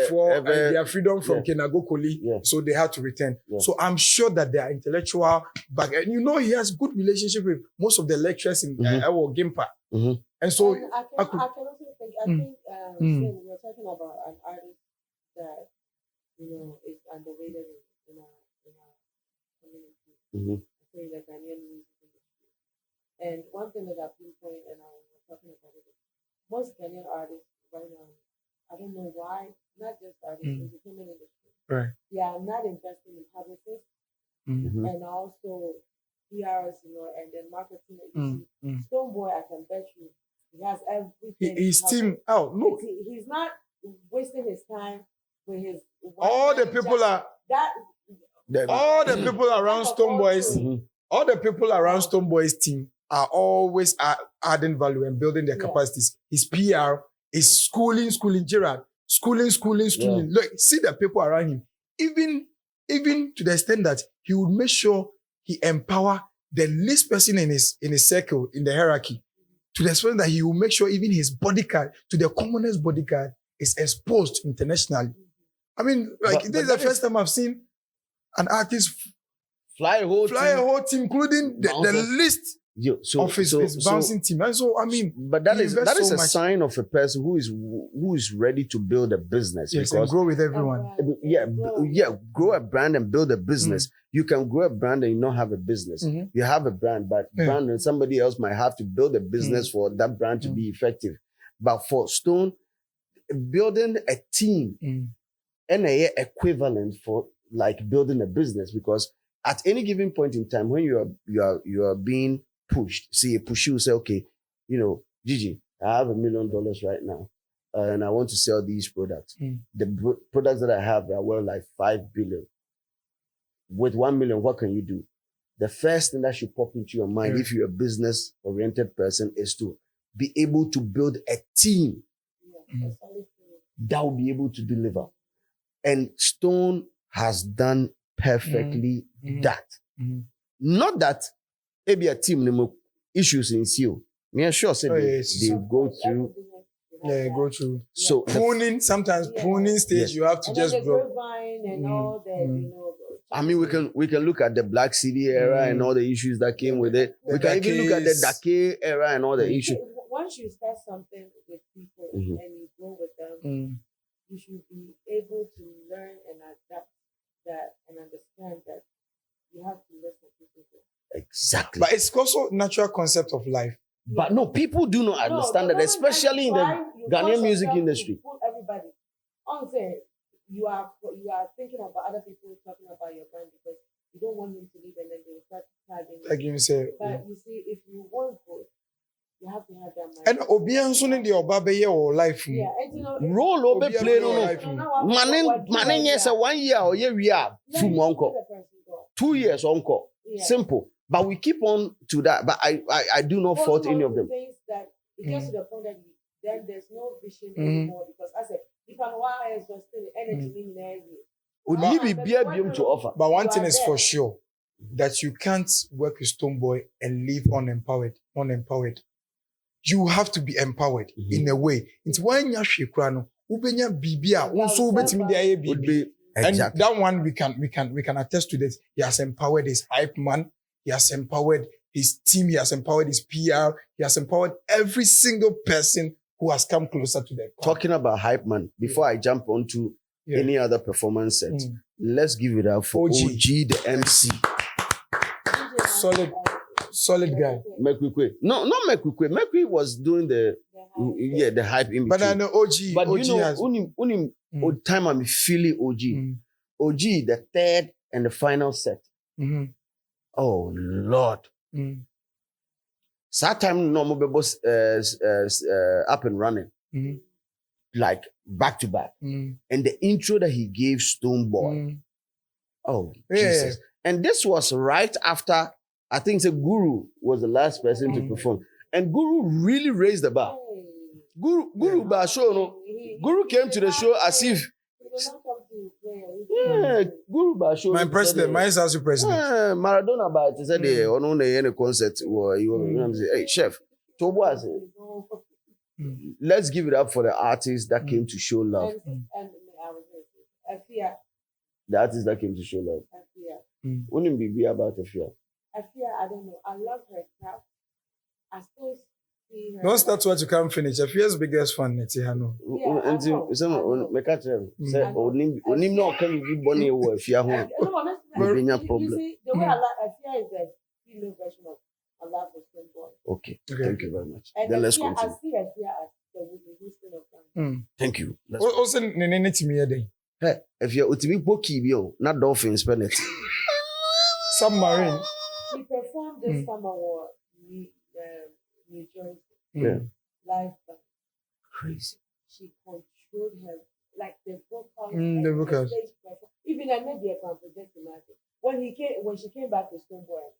for their freedom from Kenagokoli, so they had to return. So I'm sure that their intellectual back, and he has good relationship with most of the lecturers in our Gimpa. And so I can also think, we were talking about an artist that, is underrated in our community. I think the Ghanaian music industry. And one thing that I pinpoint, and I was talking about it, most Ghanaian artists right now, I don't know why, not just artists, entertainment industry. Right. Yeah, I'm not investing in publicists. and also PRs, and then marketing agency. Stoneboy, I can bet you, he has everything. His team, no. He's not wasting his time with his. All the people are. All the people around Stoneboy's, all the people around Stoneboy's team are always adding value and building their capacities. His PR is schooling, Gerard. Schooling. Look, see the people around him. Even to the extent that he would make sure he empower the least person in his circle, in the hierarchy, to the extent that he will make sure even his bodyguard, to the commonest bodyguard, is exposed internationally. I mean, this is the first time I've seen an artist fly a whole team, including the list of his bouncing team. And so, I mean, but that is a sign of a person who is ready to build a business. Yes, and grow with everyone. Grow a brand and build a business. You can grow a brand and you not have a business. You have a brand, but brand and somebody else might have to build a business for that brand to be effective. But for Stone, building a team and a equivalent for like building a business, because at any given point in time when you are being pushed, see a push you say, okay, Gigi, I have $1 million right now, and I want to sell these products. The products that I have are worth like 5 billion. With 1 million, what can you do? The first thing that should pop into your mind, if you're a business-oriented person, is to be able to build a team that will be able to deliver. And Stone has done perfectly that. Not that maybe a team issues in you. Me are sure say they go through. Yeah, go through. So pruning, sometimes pruning stage, you have to just grow. And all that, I mean, we can look at the Black City era and all the issues that came with it. We can even look at the Dake era and all the issues. Once you start something with people and you grow with them, you should be able to learn and adapt that and understand that you have to listen to people. Exactly. But it's also natural concept of life. But no, people do not understand that, especially in the Ghanaian music industry. Everybody. Honestly, you are thinking about other people talking about your brand because you don't want them to leave and then they will start tagging you. Like you say. But you see, if you want good, you have to have that mind. And Obian soon the Obabe or life. Yeah, and role obe play no. Manin yes 1 year or year we are from uncle. 2 years uncle. Simple. But we keep on to that. But I do not fault any of them. That it gets to the point that then there's no vision anymore because I said if I'm still energy in there. Would he be BHIM to offer? But one thing is for sure that you can't work with Stoneboy and live unempowered. You have to be empowered in a way. It's when you're shakrano, ubenya bibia, unso betimi de bibi. And that one we can attest to this. He has empowered his hype man. He has empowered his team. He has empowered his PR. He has empowered every single person who has come closer to them. Talking about hype man, before I jump onto any other performance set, let's give it up for OG the MC. Solid guy. Mekwe. No, not Mekwe. Mekwe was doing the hype in between. But I know OG. But OG has old time I'm feeling OG. OG, the third and the final set. Oh Lord. So that time no more up and running. Like back to back. And the intro that he gave Stoneboy. Oh Jesus. And this was right after I think the Guru was the last person to perform. And Guru really raised the bar. Guru Guru came to the show as if Guru Basho. My president, my associate president. Maradona about it said they on any concert hey chef. Let's give it up for the artists that came to show love. The artists that came to show love. Wouldn't be about Afia. I don't know. I love her craft. I still see her. Don't start what you can't finish. Afia's biggest fan, Netihano. And so, make a tell. Say, onim no can be bonny or Afia home. You see, the way I like Afia is the female version of I love the Stoneboy. Okay, thank you very much. And then let's continue. continue. I see Afia as the Houston of time. Thank you. Also, Nene to me a day. Hey, if you're Utimi Boki, not Dolphins, Penalty. submarine. She performed this summer war New Jersey. Yeah. Live band. Crazy. She controlled her, like the vocals. The vocals. Even I made the project imagine. When she came back to Stoneboy.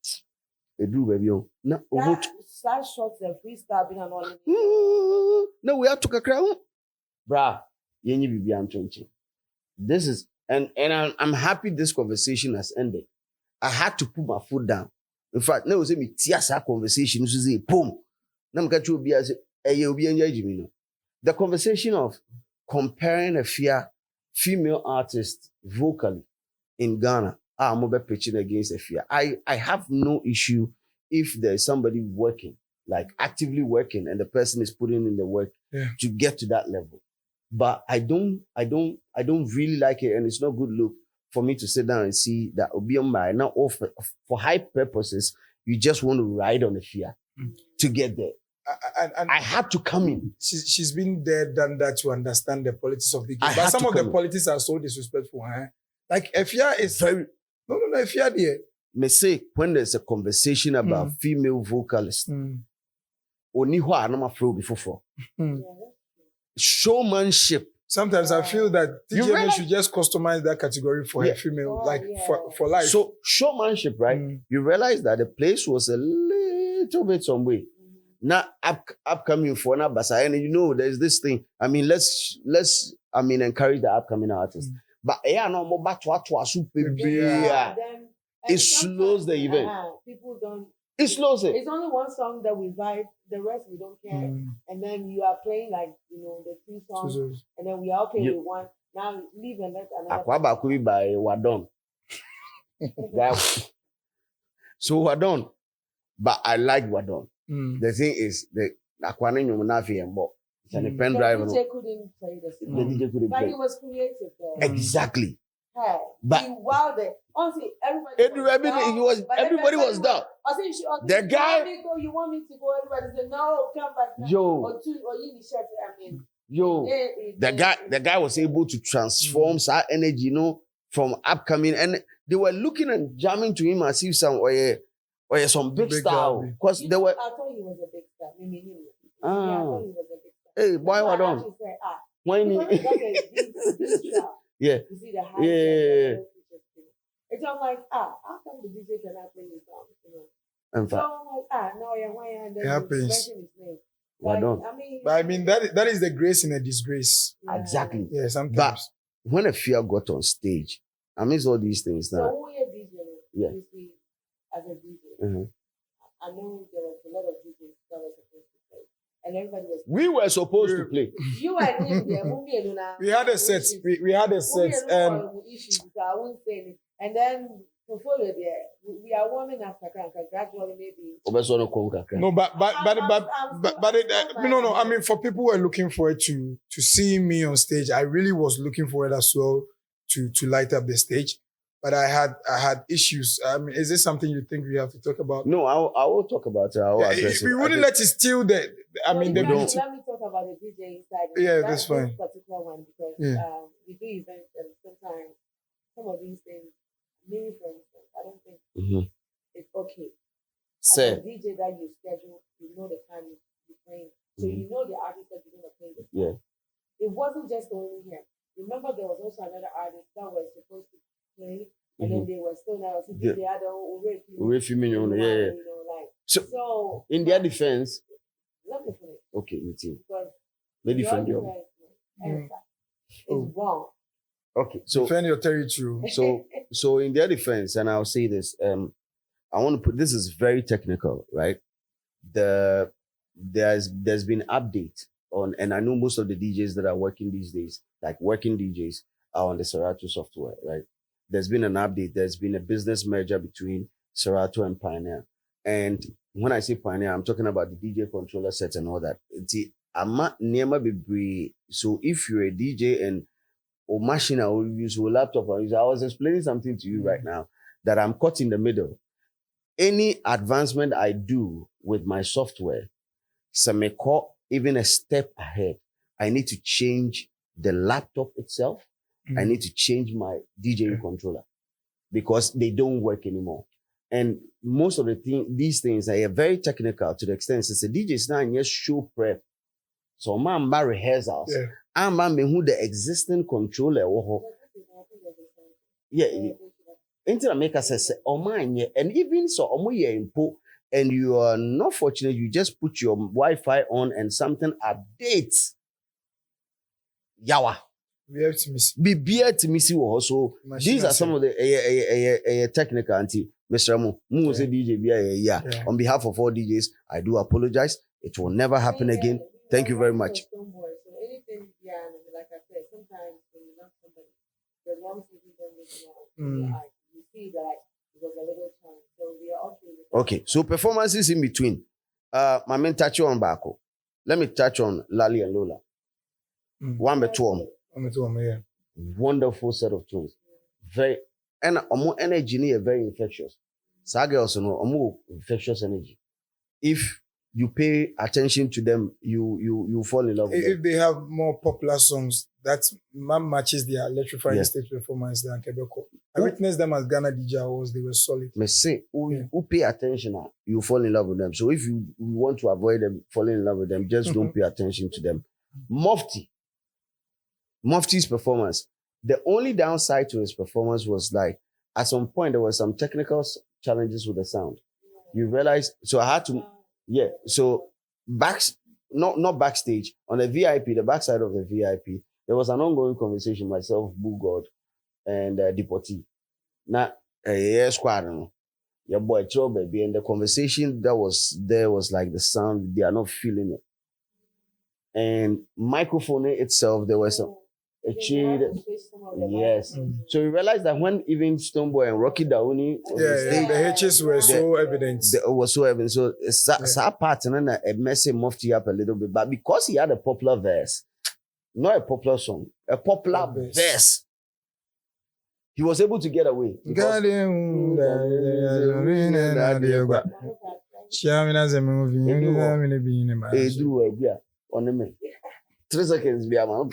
They do, baby. No, That shots and freestyle and all. No, we have to crowd. Bruh, this is, and I'm happy this conversation has ended. I had to put my foot down. In fact, no, say me tears our conversation. This is a boom. Now I'm going to be as the conversation of comparing a female artist vocally in Ghana. I'm over pitching against a fear. I have no issue if there's somebody working, like actively working, and the person is putting in the work to get to that level. But I don't really like it, and it's not good look for me to sit down and see that Obioma now for high purposes, you just want to ride on the fear to get there. And I had to come in. She's been there, done that to understand the politics of the game. But some of the politics are so disrespectful. Huh? Like Efia is very no. Efia there. Me say when there's a conversation about female vocalists, only who are not afraid before. Showmanship. Sometimes I feel that TGM should just customize that category for a female, for life. So showmanship, right? You realize that the place was a little bit some way. Now upcoming for now, Basa, and you know there's this thing. I mean, let's encourage the upcoming artists. But it slows the event. People don't. It slows it. It's only one song that we vibe. The rest we don't care. And then you are playing like the two songs, and then we are okay with one. Now leave and let another. Akwaba could be by Wadon. So Wadon, but I like Wadon. The thing is the Akwane Nyomunafi and Bob. It's a pen drive. The DJ couldn't play the song. The DJ couldn't play. But he was creative though. Exactly. Hey, but while honestly, everybody was down. The guy, you want me to go? Everybody said no, come back. The guy was able to transform that energy, from upcoming, and they were looking and jamming to him as if some big star. Because they were. I thought he was a big star. I thought he was a big star. Hey, why I don't? Why me? Yeah. You see the high. Yeah. It's I'm like, how come the DJ cannot play this song? So I'm like, no, why? And then happens. Why don't? But I mean, that is the grace in a disgrace. Yeah. Exactly. Yeah, sometimes. But when a fear got on stage, I miss all these things now. So who are DJ? Yeah. You see, as a DJ, I know there was a lot of DJs that were supposed to play. And everybody was. We were supposed to play. You and him, we had a set. We had a set. Issues, so I won't say anything. And then portfolio there, we are warming up gradually maybe. No, but no. I mean, for people who are looking forward to seeing me on stage, I really was looking forward as well to light up the stage. But I had issues. I mean, is this something you think we have to talk about? No, I will talk about it. I will address it. We wouldn't let it steal the. I mean, the beauty. Let me talk about the DJ inside. Yeah, that's fine. This particular one because we do events and sometimes some of these things. Me, for instance, I don't think it's okay. As a DJ that you schedule, you know the time you're playing, so you know the artist that you're gonna play with. Yeah. It wasn't just only him. Remember, there was also another artist that was supposed to play, and then they were still now. So they had a So in their defense, let me finish. Okay, me too. Because they defend you. It's wrong. Okay, so defend your territory. So in their defense, and I'll say this, I want to put this is very technical, right? There's been update on, and I know most of the DJs that are working these days, like working DJs, are on the Serato software, right? There's been an update. There's been a business merger between Serato and Pioneer. And when I say Pioneer, I'm talking about the DJ controller sets and all that. So if you're a DJ and or machine or use your laptop or use, I was explaining something to you right now that I'm caught in the middle. Any advancement I do with my software, even a step ahead, I need to change the laptop itself. I need to change my DJ controller because they don't work anymore. And most of these things are very technical to the extent it's a DJ is not just show prep. So man by rehearsals. Yeah. And man who the existing controller. Yeah. Until America says, oh man, yeah. And even so, and you are not fortunate, you just put your Wi-Fi on and something updates. Yawa. We have to miss. Be beer to miss you also. These are some of the technical anti Mr. Mu say DJ yeah. On behalf of all DJs, I do apologize. It will never happen again. Thank you very much. So anything, like I said, sometimes when you know somebody, the wrong thing don't make you see that it was a little chance. So we are okay. So performances in between. My main touch on Bako. Let me touch on Lali and Lola. One between. Yeah. Wonderful set of tunes. Very and more energy very infectious. Saga also know more infectious energy. If you pay attention to them, you fall in love with them. If they have more popular songs, that matches their electrifying stage performance than Quebeco. I witnessed them as Ghana DJ Awards, they were solid. Me say, who pay attention, you fall in love with them. So if you want to avoid them falling in love with them, just don't pay attention to them. Mufti's performance. The only downside to his performance was like, at some point, there were some technical challenges with the sound. You realize, so I had to, so not backstage, on the VIP, the backside of the VIP, there was an ongoing conversation, myself, Boo God, and Deportee. Now, squad, your boy, Joe, baby, and the conversation that was there was like the sound, they are not feeling it. And microphone itself, there was some, yes. So we realized that when even Stoneboy and Rocky Downey, the H's were so evident. It was so evident. So that part and then it messed him Mufti up a little bit, but because he had a popular verse, not a popular song, a popular verse, he was able to get away. On the man. 3 seconds be a man.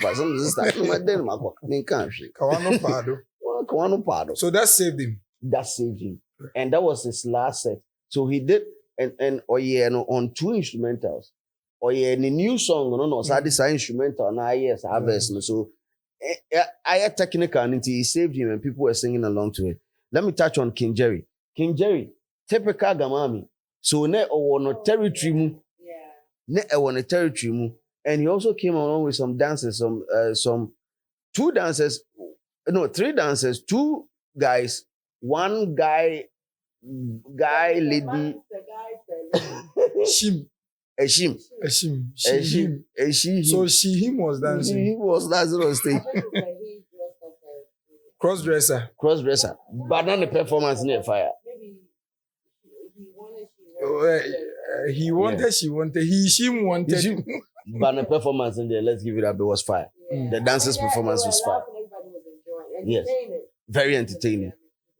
So that saved him. That saved him. And that was his last set. So he did and on 2 instrumentals. In a new song, no, so this instrumental now yes, harvest. So I had technical and he saved him and people were singing along to it. Let me touch on King Jerry. King Jerry, typical Gamami. So ne no territory mu. Ne a territory mu. And he also came along with some dancers, some 2 dancers, no, 3 dancers, 2 guys, 1 guy, lady. Shim. So him was dancing. He was dancing on stage. Crossdresser. But then the performance near fire. He wanted, she wanted, him wanted. But the performance in there, let's give it up, it was fire. The dancers' performance was fire. Yes. Very entertaining.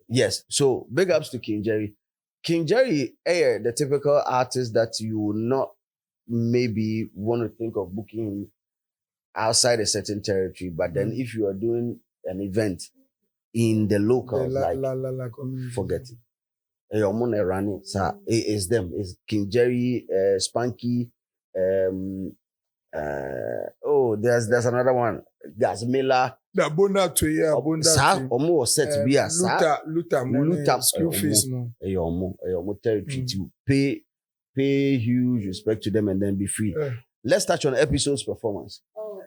Yes. So big ups to King Jerry. King Jerry, the typical artist that you will not maybe want to think of booking him outside a certain territory, but then if you are doing an event in the local, forget it. Your money running, so it's them. It's King Jerry, Spanky. There's another one. There's Miller. The Abunda to yeah, Abunda. Almost set to be a Luther, school fees no. Your territory to pay huge respect to them and then be free. Let's touch on episode's performance.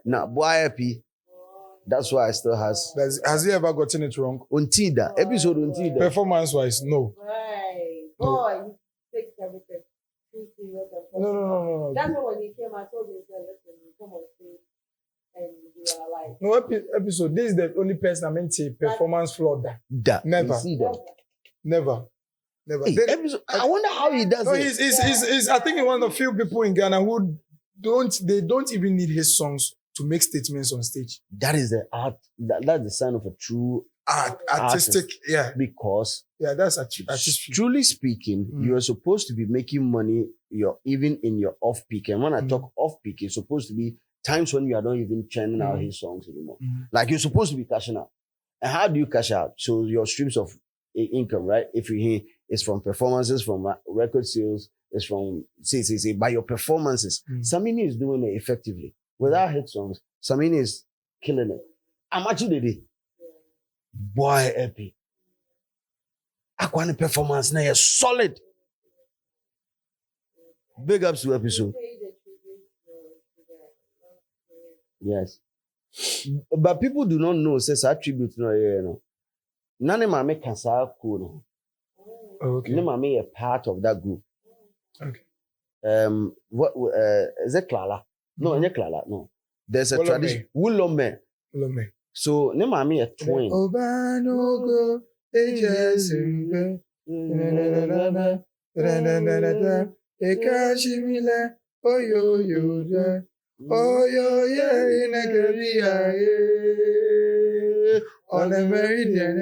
Now, boy, that's why I still has he ever gotten it wrong? Untida episode Untida. Performance wise, no. Right, boy, you fixed everything. No. That's why when he came, I told him, listen, you come on stage and you are like. No episode. This is the only person I meant to performance flawed. Never. Hey, I wonder how he does it. He's I think he's one of the few people in Ghana who don't even need his songs to make statements on stage. That is the art. That's the sign of a true artistic. Yeah. Because that's artistic. Truly speaking, you are supposed to be making money. Even in your off peak, and when I talk off peak, it's supposed to be times when you are not even churning out his songs anymore. Like you're supposed to be cashing out. And how do you cash out? So your streams of income, right? If it's from performances, from record sales, it's from by your performances. Samini is doing it effectively. Without hit songs, Samini is killing it. How much did he? Boy, epic. Aquani performance now is solid. Big ups to episode. Yes. But people do not know, says attribute no, you know. None of my make cancer cool. Okay. None of a part of that group. Okay. What is it Clara? No, it's Clara. No. There's a tradition. Wulome. So name a twin. Obanogo ejesimbe. Ekashimile oyo. Oyo ye inegeria on a meridian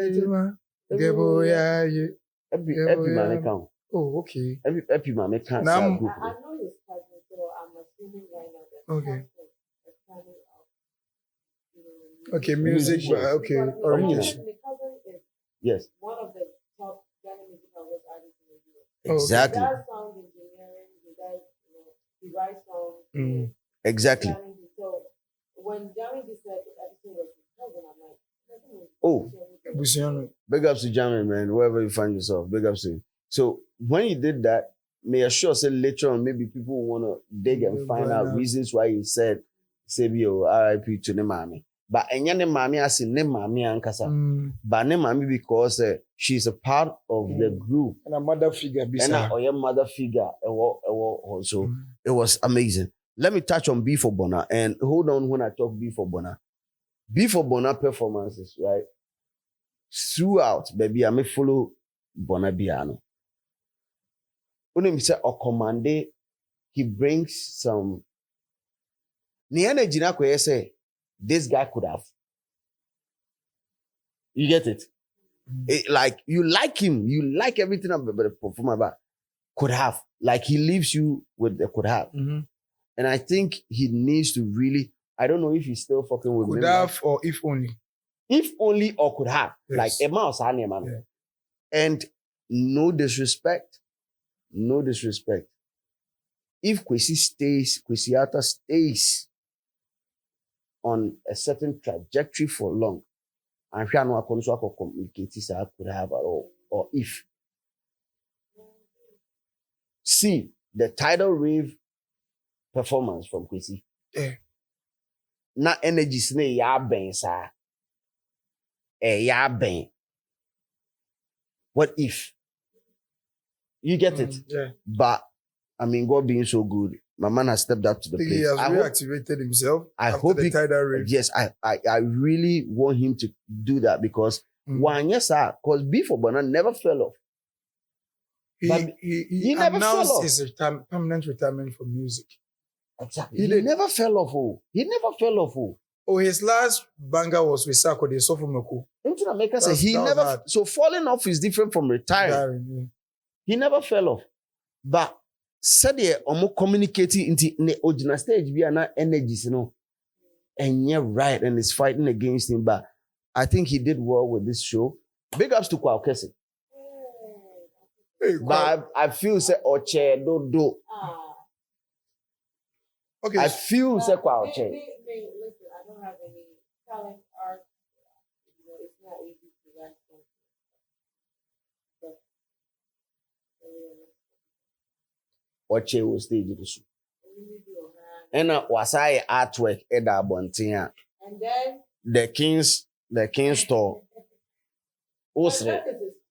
gebo ya ye. Every man count. Oh, okay. Every man count. Now, I know his cousin, so I'm assuming right now that okay. Okay, music. Okay, orientation. The cousin is yes. one of the top Ghana musical artists in the US. Exactly. He does sound engineering. He does, he writes songs. Exactly. So when Jamie said the episode was his cousin, I'm like, oh, big ups to Jamie, man. Wherever you find yourself, big ups to him. So when he did that, may I sure say later on, maybe people want to dig and find out reasons why he said, Sebio, RIP to the mommy. But any mommy as in the mommy ankasa. But ne mommy because she's a part of the group. And a mother figure. And a mother figure. Also, it was amazing. Let me touch on B for Bona and hold on when I talk B for Bona. B for Bona performances, right? Throughout, baby, I may follow Bona Biano. When he say or commande, he brings some. Ni energy na kwe say this guy could have. You get it? Like you like him, you like everything about the performer, but could have. Like he leaves you with the could have. And I think he needs to really, I don't know if he's still fucking with me. Could have or if only. If only or could have. Yes. Like a mouse, man. Yeah. And no disrespect. If Kwesi Arthur stays on a certain trajectory for long, and we are not going to communicate this, I could have at all. Or if. See, the tidal wave performance from Kwesi. Yeah. Na energy sne ya ben sa. Ya ben. What if? You get it? Yeah. But I mean, God being so good, my man has stepped up to the plate. He has reactivated himself. I hope the tidal wave. Yes, I really want him to do that because one yes, sir, because B for Bona never fell off. He never fell off. His permanent retirement from music. Exactly. He never fell off. He never fell off. Oh, his last banger was with Sako, the Sofu Moko. He never. Hard. So falling off is different from retiring. Yeah. He never fell off. But said the omo communicating into the original stage be an energies, and yeah, right, and is fighting against him. But I think he did well with this show. Big ups to Kwao Kese. But I feel say Oche do. Okay. I feel say Kwao Oche. Listen, I don't have any talent art. It's not easy to write something. Oche will stage this. And wasai artwork eda bontia. And then the King's store. Osre.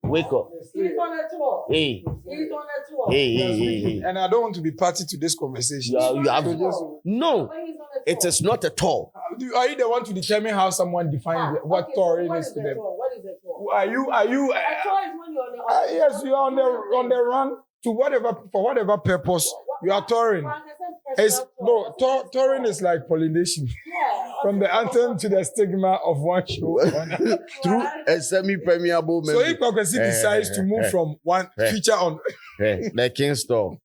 Wake up. He's on a tour. Hey. He's on a tour. Hey. And I don't want to be party to this conversation. You have no. It is not a tour. Are you the one to determine how someone defines what touring is to them? What is a tour? Are you? A tour is when you're on the yes, you are on the run to whatever purpose you are touring. Touring is like pollination. Yeah. From the anthem to the stigma of one show. Through a semi-permeable member. So if Kwesi decides to move from one feature on the King's Store,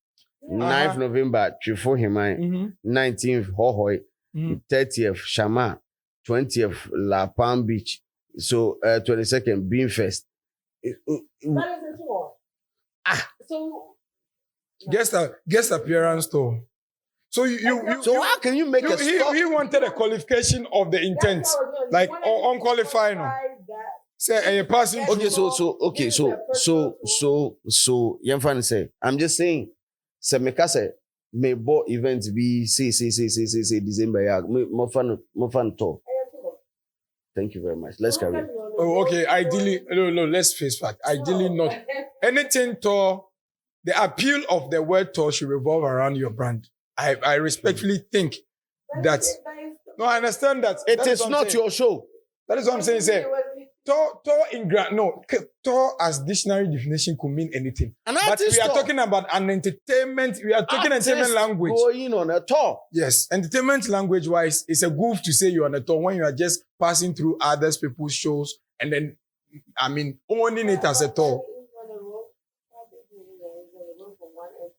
9th November, Trifo Himai, 19th Hohoi, 30th Shama, 20th La Palm Beach, so 22nd BHIMFEST. That is a tour. So Guest appearance though. So So how can you make a stop? he wanted a qualification of the intent, like or unqualified. No. Say a passing. Okay, so Yemfan say, I'm just saying, se meka say may bo event be say December ya mo fan to. Thank you very much. Let's carry on. Oh, okay. Ideally, no, let's face fact. Ideally not. Anything tour, the appeal of the word tour should revolve around your brand. I respectfully think that. No, I understand that. It is not your show. That is what I'm saying. Say, tour as dictionary definition could mean anything. But we are talking about an entertainment. We are talking entertainment language. Going on a tour. Yes, entertainment language wise, it's a goof to say you're on a tour when you are just passing through others people's shows and then, owning it as a tour.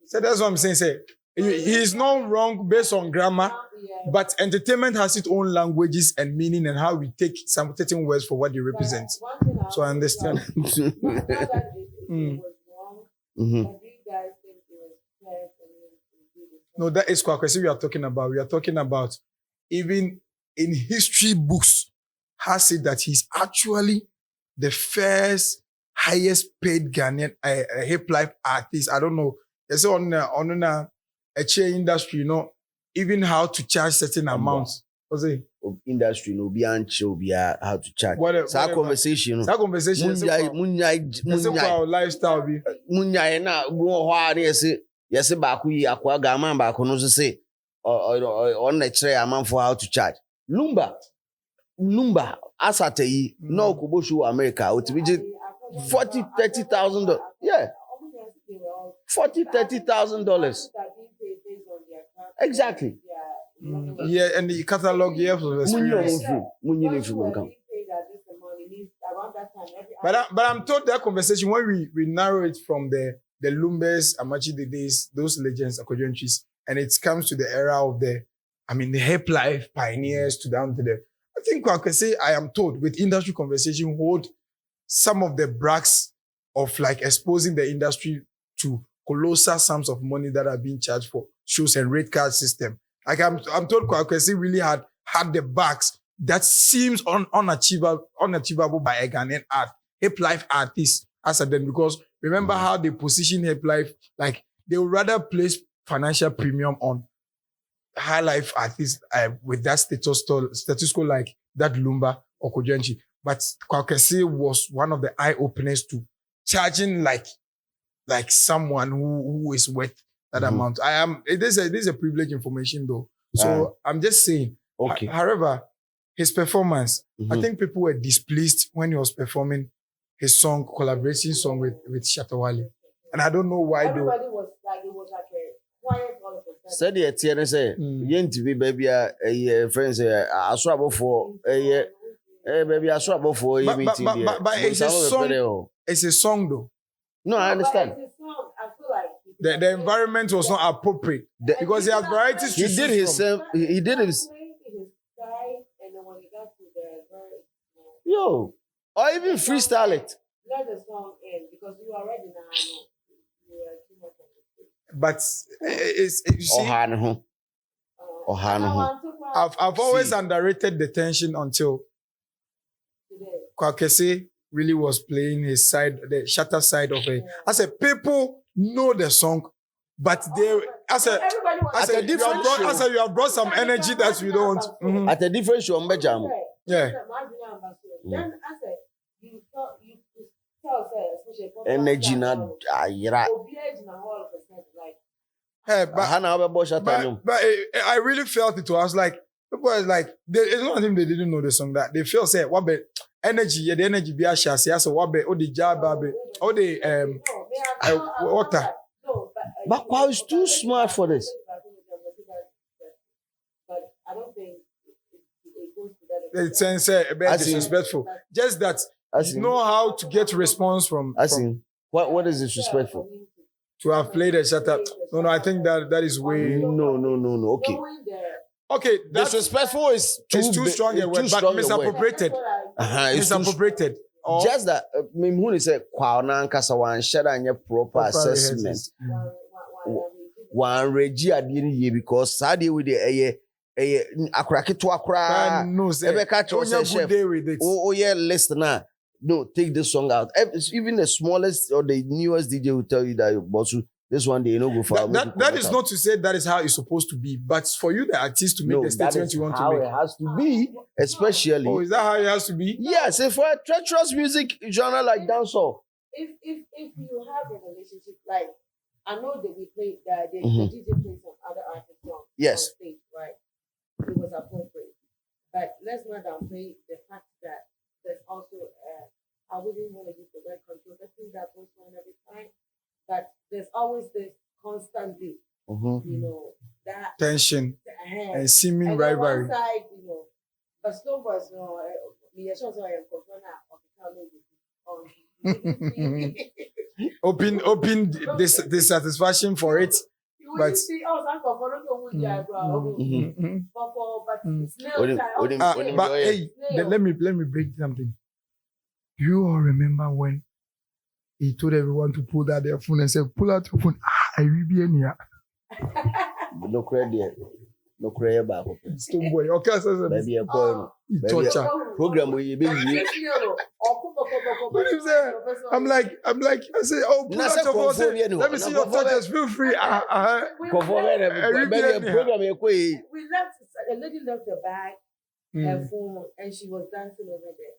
So that's what I'm saying. Say, he is not wrong based on grammar, but entertainment has its own languages and meaning and how we take some certain words for what they represent. So I understand. No, that is quite we are talking about. We are talking about even in history books has it that he's actually the first highest paid Ghanaian hip life artist. I don't know. It's on a chain industry, even how to charge certain amounts. What's it? Industry no be ancho be how to charge. That conversation. Munya lifestyle be. Munya na go ho yes ba ku yi akwa ga man ba ko no so say on na kire aman for how to charge. Lumba asate yi no ko bo show America o ti bi $40,000-$30,000. Yeah. $40,000-$30,000. Exactly. Yeah, and the catalog years of experience. But I'm told that conversation when we narrow it from the Lumbes, Amachi the days, those legends, Akojonchis, and it comes to the era of the hip life pioneers to down to the. I think I can say I am told with industry conversation hold some of the brags of like exposing the industry to colossal sums of money that are being charged for shows and rate card system. Like I'm told Kwesi really had the backs that seems unachievable by a Ghanaian hip life artist as a then, because remember how they position hip life, like they would rather place financial premium on high life artists with that status quo like that Lumba or Kojenchi. But Kwesi was one of the eye openers to charging like someone who is worth that amount. It is a privileged information though. So I'm just saying. Okay. However, his performance, I think people were displeased when he was performing his collaboration song with Shatawale. And I don't know why everybody was like, it was like a quiet all of a sudden. Said the TN say, "Yenti baby, a friend say, I saw before, baby, I saw before you meeting." But it's a song. It's a song though. No, I understand. But it's a song. I feel like the environment was not appropriate because he has varieties. He did his. His style, and then when he got to the verse, yo, or even freestyle it. Let the song end because you already now know you are too much of it. But it's you see. I've always underrated the tension until Kwakese really was playing his side, the shatter side of it. I said, people know the song, but they, you have brought some energy that we don't. Mm-hmm. At a different show, yeah. Then I said, you tell, energy na hey, but I really felt it. I was like, people was like, it's not him. They didn't know the song that they feel say what be energy. Yeah, the energy be a shasi. So what be all the job, all the water. But Kwa is too smart for this. But I don't think it goes to that. It's a bit disrespectful. Just that you know how to get response from. What is disrespectful? To have played a setup. No, I think that is way. No. Okay, disrespectful is too strong a word, but misappropriated. Misappropriated. just that me who say kwaona nkasa wan share anya proper assessment. One regi ade ni ye because sade we dey akrake to akra no say ebe ka cho say chef oh yeah listener no take this song out. Even the smallest or the newest DJ will tell you that boss this one day you know go for that is not to say that is how it's supposed to be, but for you the artist to make the statement you want to make. It has to be, especially. Oh, is that how it has to be? Yes, if for a treacherous music genre like dancehall. If you have a relationship, like I know that we play the DJ plays some other artists songs on stage, right? It was appropriate, but let's not downplay the fact that there's also I wouldn't want to use the word controversy that goes on every time, but there's always this constantly, you know, that tension and seeming rivalry. One side, you know, but slow was no, me sure so I am open dissatisfaction for it. But hey, let me break something. Do you all remember when he told everyone to pull out their phone and said, pull out your phone? I will be in here. No credit. No credit back. Stone boy. Okay, so maybe a boy. Torture. Program where you be. I'm like, I say, oh, pull out your phone. Let me see your photos. Feel free. We left, a lady left the bag, her phone, and she was dancing over there.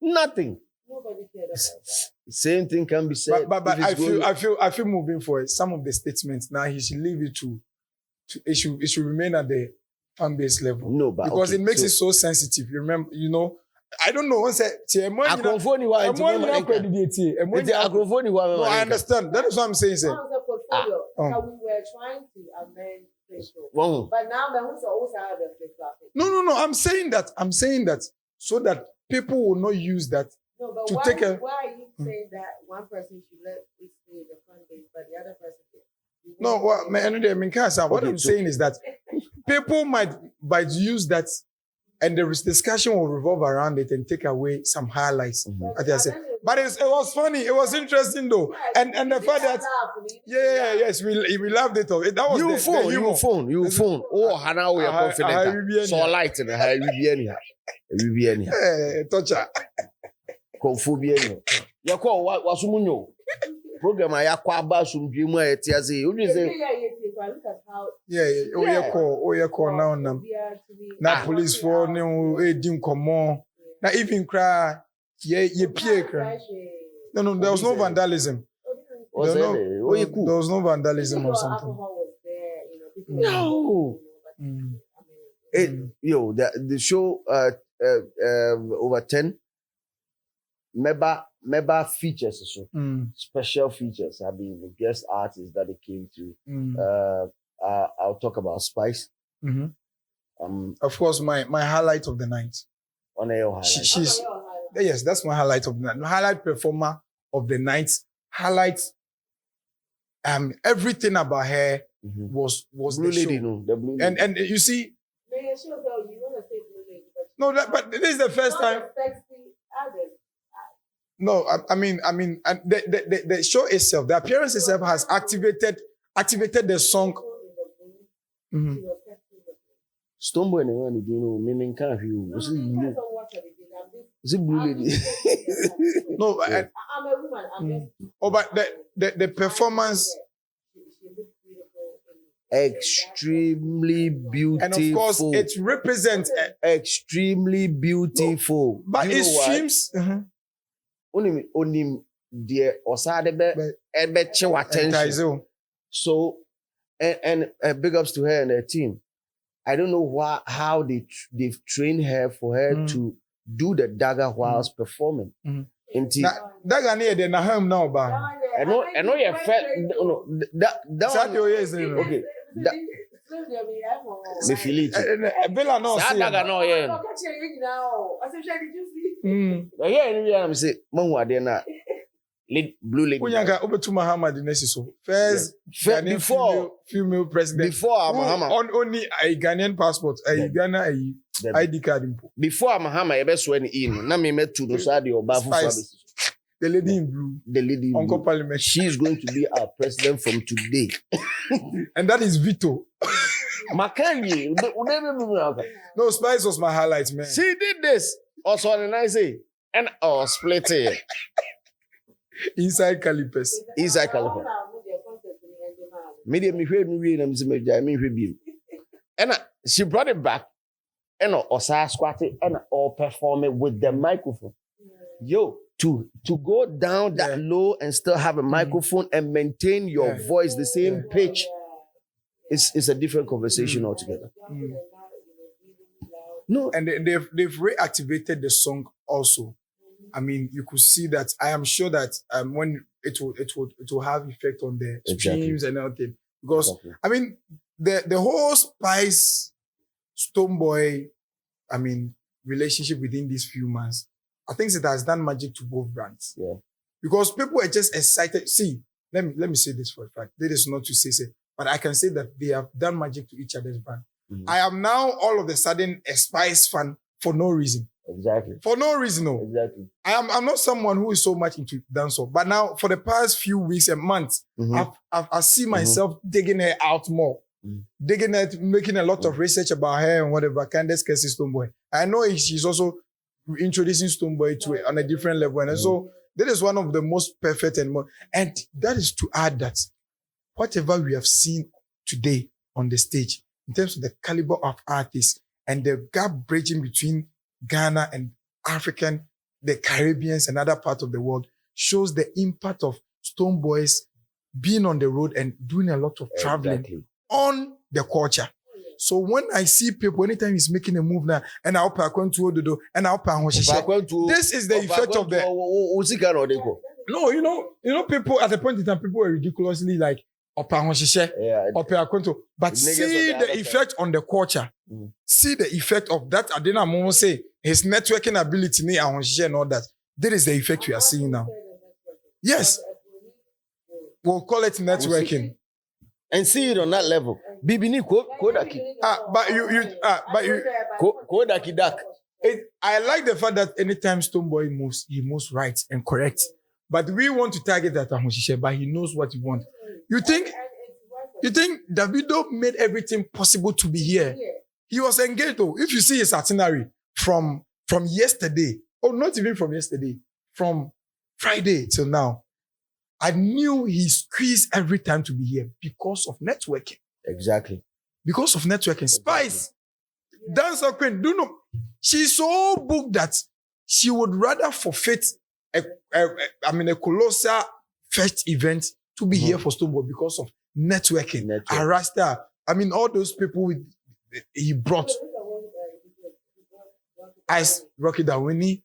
Nothing. Nobody cared about that. Same thing can be said. But I feel moving forward. Some of the statements now he should leave it to it should remain at the fan base level. No, but because it makes it so sensitive. You remember, you know. I don't know. Once no, I understand. That is what I'm saying. Sir. We were trying to amend Facebook, but now the hosts are also have the No. I'm saying that so that people will not use that. No, but why are you saying that one person should let it stay the front base, but the other person? No, what I'm saying is that people might use that, and the discussion will revolve around it and take away some highlights. But it was funny. It was interesting though, and the fact that yes, we loved it all. That was you phone. Oh, Hannah, we are confident. So light in the high we toucher. Confubia. You call what was munyo. Program I acquire some dream where it is. You say, now police for no dim common. Now even cry, ye peer. No, there was no vandalism. There was no vandalism or something. No. The show over 10 member features, special features. I mean, the guest artists that they came to. I'll talk about Spice. Of course, my highlight of the night. On your highlight. Yes, that's my highlight of the night. My highlight performer of the night. Highlights. Everything about her was Blue the Lady, show. no, the Blue Lady. And you see. No, but this is the first time. No, I mean, and the show itself, the appearance itself has activated the song. Stumble and you know, meaning can't you? Is it Blue Lady? No, I'm a woman. But the performance. Extremely beautiful. And of course, it represents extremely beautiful. But it streams. Only dear osade be chew attention. So and big ups to her and her team. I don't know how they've trained her for her to do the dagger whilst performing. Dagger near the Naham now, ba. I know you felt that is okay. Me feel it. Bella no see. Dagger no yeah. Yeah, I'm say man who ade na Blue lady. Unyanga over to Muhammad the next so first Ghanaian before female president before Muhammad on only a Ghanaian passport, a Ghana a ID card. Before Muhammad ever swear in, na me met to the side of Bafu. The lady in blue. The lady in Uncle blue. Parliament. She is going to be our president from today. And that is Vito. Makangi. No, Spice was my highlight, man. She did this. Also on a nice day. And split it. Inside Calipers. Inside Calipers. Medium me and she brought it back. And also squatted and all perform it with the microphone. Yo, to go down that low and still have a microphone and maintain your voice the same pitch, it's a different conversation altogether. No, and they've reactivated the song also. I mean, you could see that. I am sure that when it will have effect on the streams and everything. Because I mean, the whole Spice Stonebwoy, I mean, relationship within these few months, I think it has done magic to both brands. Yeah. Because people are just excited. See, let me say this for a fact. This is not to say, but I can say that they have done magic to each other's brand. Mm-hmm. I am now all of a sudden a Spice fan for no reason. Exactly. For no reason, no. Exactly. I'm not someone who is so much into dancehall, but now for the past few weeks and months, I see myself digging her out more. Digging her, making a lot of research about her and whatever. Candace Casey Stonebwoy. I know she's also introducing Stonebwoy to it on a different level. And so that is one of the most perfect and that is to add that whatever we have seen today on the stage, in terms of the caliber of artists and the gap bridging between Ghana and African, the Caribbeans and other parts of the world, shows the impact of Stonebwoys being on the road and doing a lot of traveling on the culture. So when I see people, anytime he's making a move now, and I'll pack on to Ododo, and I'll pack on this is the effect of the. No, you know, people at the point in time, people were ridiculously like, but see the effect on the culture. See the effect of that. I didn't say his networking ability and all that. That is the effect we are seeing now. Yes, we'll call it networking. And see it on that level. Bibini Kodaki. But you Kodaki Dak. I like the fact that anytime Stonebwoy moves, he moves right and correct. But we want to target that Ahoshishe, but he knows what he wants. You think Davido made everything possible to be here? He was engaged though. If you see his itinerary from yesterday, or not even from yesterday, from Friday till now, I knew he squeezed every time to be here because of networking. Exactly. Because of networking. Spice, dancer queen, she's so booked that she would rather forfeit a colossal first event to be here for Stonebwoy because of networking. Arasta, I mean, all those people he brought. Ice Rocky Dawini.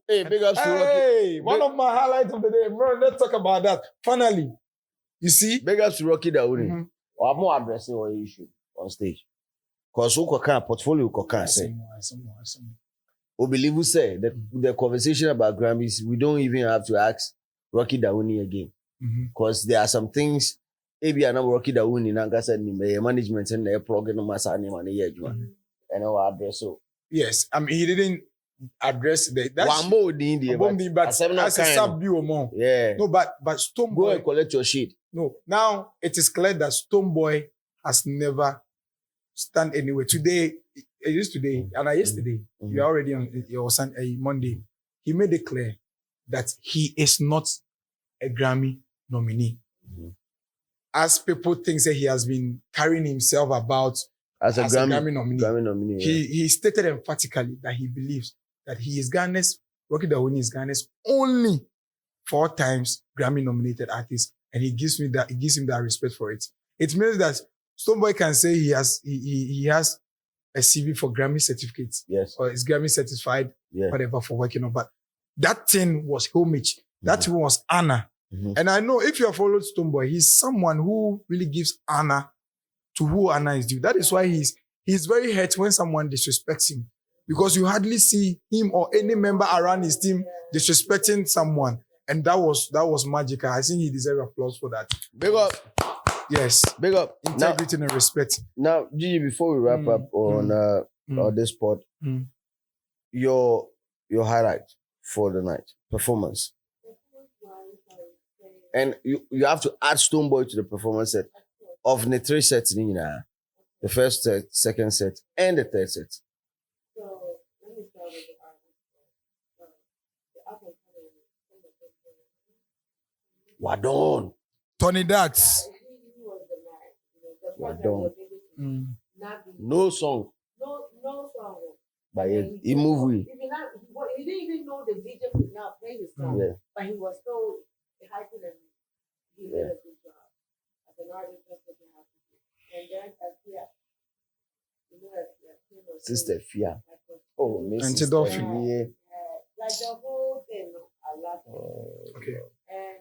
Hey, big ups to Rocky. Hey, one of my highlights of the day, bro. Let's talk about that. Finally, you see, big ups to Rocky Dawini. Or more addressing what issue on stage. Because who can portfolio can say. We believe we say that the conversation about Grammys, we don't even have to ask Rocky Dawini again. Because there are some things. Maybe I know Rocky Dawini nanga said ni management and the program masani mani yejuma. And I address so. Yes, I mean he didn't address the one more in but as a sub-view more. Yeah. No, but Stonebwoy. Go and collect your shit. No, now it is clear that Stonebwoy has never stand anywhere. Today, it is today, and yesterday, you are already on your Monday. He made it clear that he is not a Grammy nominee. As people think that he has been carrying himself about as a Grammy nominee. He stated emphatically that he believes that he is Ghana's, Rocky Dawini is Ghana's only 4 times Grammy nominated artist, and he gives him that respect for it. It means that Stonebwoy can say he has a CV for Grammy certificates, or is Grammy certified, whatever, for working on. But that thing was homage. That thing was honor. And I know if you have followed Stonebwoy, he's someone who really gives honor to who honor is due. That is why he's very hurt when someone disrespects him, because you hardly see him or any member around his team disrespecting someone. And that was magical. I think he deserves applause for that. Big up. Yes. Big up. Integrity and respect. Now, Gigi, before we wrap up on this pod, your highlight for the night, performance. And you have to add Stoneboy to the performance set of the 3 sets. The first set, second set, and the third set. So let me start with the artist. Wadon. Tony Dats. Wadon. No song. No song. But he moved with. He didn't even know the DJ could not play his song. Yeah. But he was so hyping and he did a good job. As an artist, that's what you have to do. And then Fia, you know Fia. Sister Fia. Oh, Miss And Sister Dolphin. Fia. Like the whole thing, I love it. Okay. And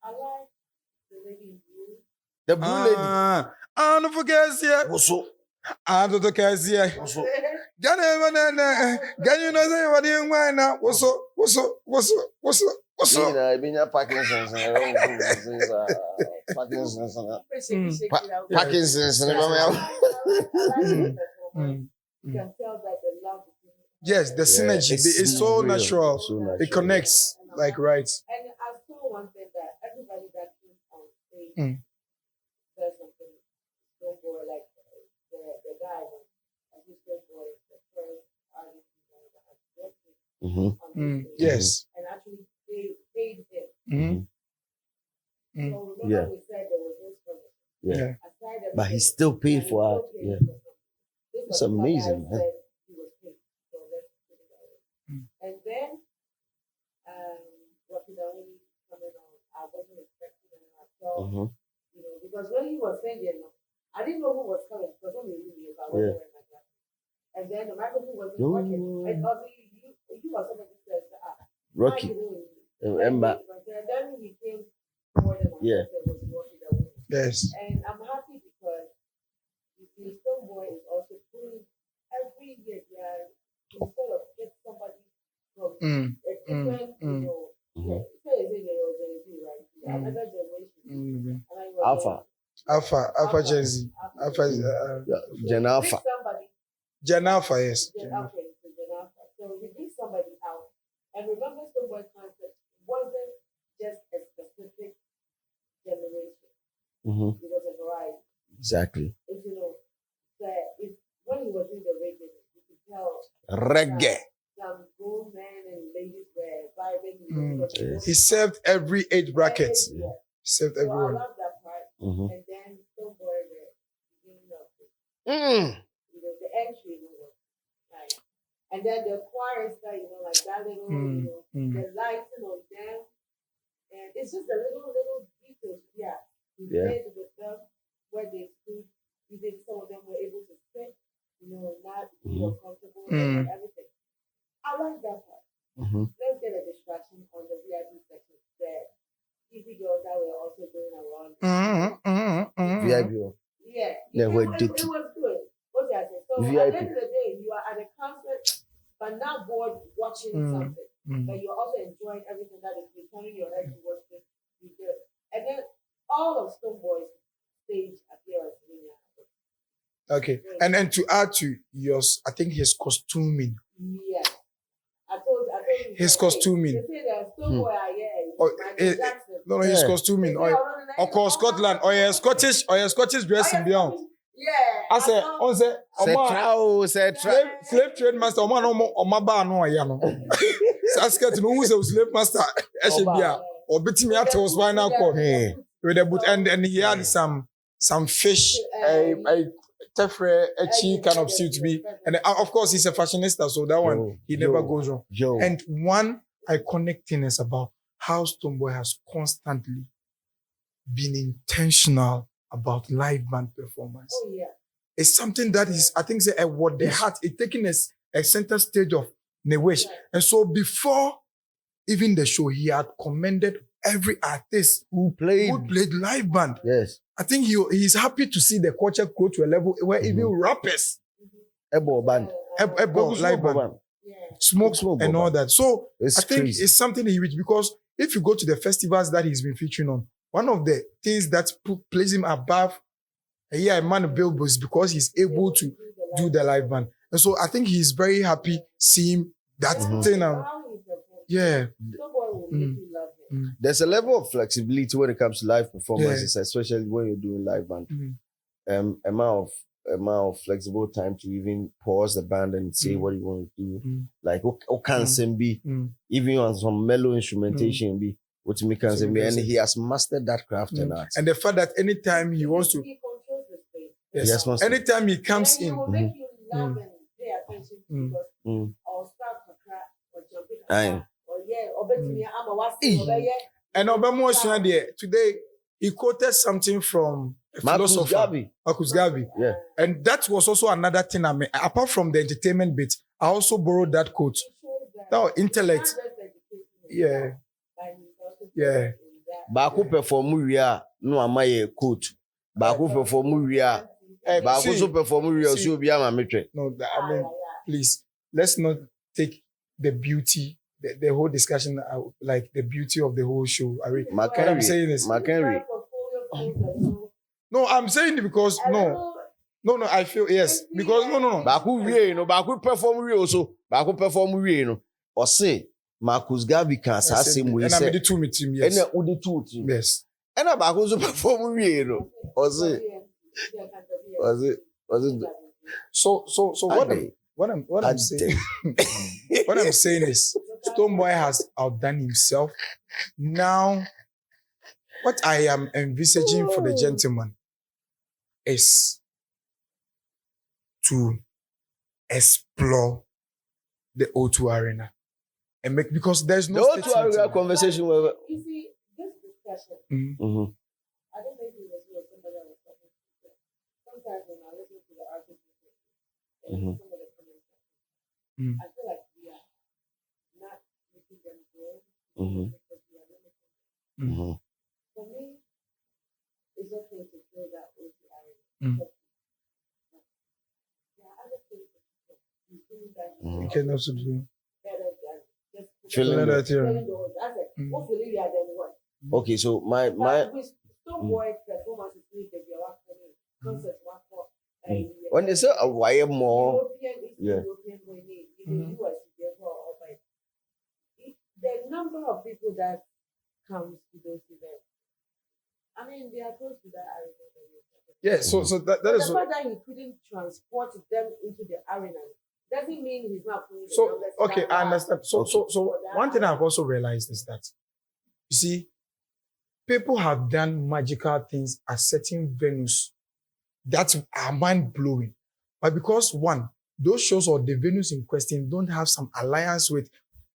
I like the lady in blue. The blue lady. I don't forget here. Also. I don't forget here. Also. Can you know say what you want now? What's up? Parkinson's. Parkinson's. You can tell that the love between Yes, the synergy. It's so real. natural. So natural. It connects like right. And I saw one thing that everybody that came on stage said something. Stoneboy, like the guy, I think Stoneboy is the first artist that has worked with on the stage. Yes. And actually paid him. Mm-hmm. So remember we said there was no struggle. Yeah. Aside But he still paid for art. Yeah. It's amazing. Huh? He was paid. So let's put it that way. And then what did I only coming on? I wasn't expecting it. I thought, you know, because when he was singing, I didn't know who was coming because only you knew I wasn't wearing my glasses. And then the microphone wasn't working. And obviously you were somebody who says, Rocky. And then he came more than I said was Rocky that way. Yes. And I'm happy because you see, Stoneboy is also pulling every year. Instead of get somebody from a different, you know, say right? Another generation. Alpha Gen Z. Gen Alpha. Gen Alpha, yes. Okay, so Gen Alpha. So we bring somebody out. And remember, Stoneboy concept wasn't just a specific generation. It was a variety. Exactly. It's, you know, that when he was in the reggae, you could tell Reggae. some grown men and ladies were vibing. He served every age bracket. He served So everyone. I love that part. And then Stoneboy were beginning of you know, the entry, you know, like, and then the choir stuff, you know, like that little, you know, the lighting on them, and it's just a little details. He played with them where they stood. Even some of them were able to sit, you know, not feel comfortable and everything. I like that part. Let's get a distraction on the VIP section. That easy girls that were also going around. VIP. Yeah, it was good. What did I say? So VIP. at the end of the day, you are at a concert, but not bored watching something. But you're also enjoying everything that is turning your head towards it. You do. And then all of Stoneboy's stage appearance. Okay. And to add to yours, I think his costuming. Yeah. I told you. His costuming. They say that Stoneboy are here. No, his costuming. Of course, Scotland. Or your Scottish dressing beyond. Yeah. I said, slave trade master, Oma ba no ya no. Sasket no who say slave master, Eshebia, or betting me at his spinal cord. With a boot and he had some fish, a tefre, a cheek kind of suit to be. And of course, he's a fashionista, so that one, he never goes wrong. And one iconic thing is about how Stoneboy has constantly been intentional about live band performance. Oh, yeah. It's something that is, I think, what the heart is taking a center stage of Newish. Yeah. And so before even the show, he had commended every artist who played live band. Yes. I think he's happy to see the culture go to a level where even rappers Ebo band. Ebo live band. smoke and all that. So It's I think crazy. it's something huge because if you go to the festivals that he's been featuring on, one of the things that places him above a man Billboard is because he's able to do the live band. And so I think he's very happy seeing that thing. Yeah. There's a level of flexibility when it comes to live performances, especially when you're doing live band. Amount of flexible time to even pause the band and say what you want to do. Like what can be even on some mellow instrumentation be what me can be, and he has mastered that craft and art. And the fact that anytime he wants to, yes, anytime he comes in, and today he quoted something from a philosopher, Marcus Garvey. Yeah. And that was also another thing I mean. Apart from the entertainment bit, I also borrowed that quote. Now, intellect. Yeah. Yeah. Baku perform we are no amaye quote. Baku perform we are. Baku so perform we are so be am metre. No, I mean, please, let's not take the beauty, the whole discussion, like the beauty of the whole show. What I'm saying is, no, I'm saying it because no, I feel yes because no. Baku we baku perform we also. Baku perform we or say Marcus Garvey can say same way. And I'm the two team, yes. And the two team, yes. And baku so perform we or say was it so what I'm saying what I'm saying is Stonebwoy has outdone himself. Now what I am envisaging for the gentleman is to explore the O2 arena and make, because there's no the O2 arena conversation where you see this discussion. I don't think it was with somebody I was talking to. Sometimes when I listen to the artists and some of the comments, I feel like we are not making them grow because we are limiting them. For me, it's okay to feel that O2 arena. There are other things that you do that you can also do better than just feeling that here. Hopefully, we are then what? Okay, so my with Stonebwoy performances, concerts, when they say a wire more, European US, the number of people that comes to those events, I mean, they are close to that arena. Yeah, so that is the fact that he couldn't transport them into the arena doesn't mean he's not playing. So okay, I understand. So one thing I've also realized is that you see, people have done magical things at certain venues that are mind blowing, but because one, those shows or the venues in question don't have some alliance with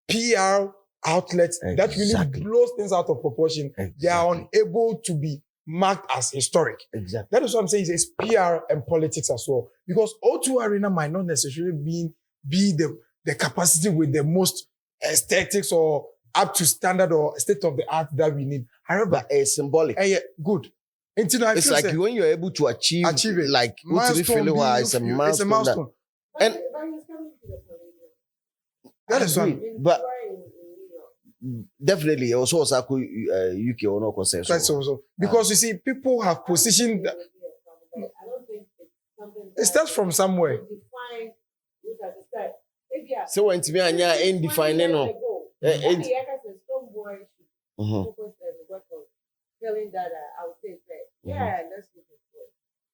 PR outlets that really blows things out of proportion, they are unable to be marked as historic. Exactly. That is what I'm saying. It's PR and politics as well. Because O2 Arena might not necessarily be the capacity with the most aesthetics or up to standard or state of the art that we need. However, it's symbolic. Good. It's like when you're able to achieve it, like milestone, it's a milestone. And that is one. But definitely, also Osaka UK or no consensus. That's also because you see, people have positioned. It starts from somewhere. So when to me, I'm defining no. Telling that I would say, yeah, let's do it.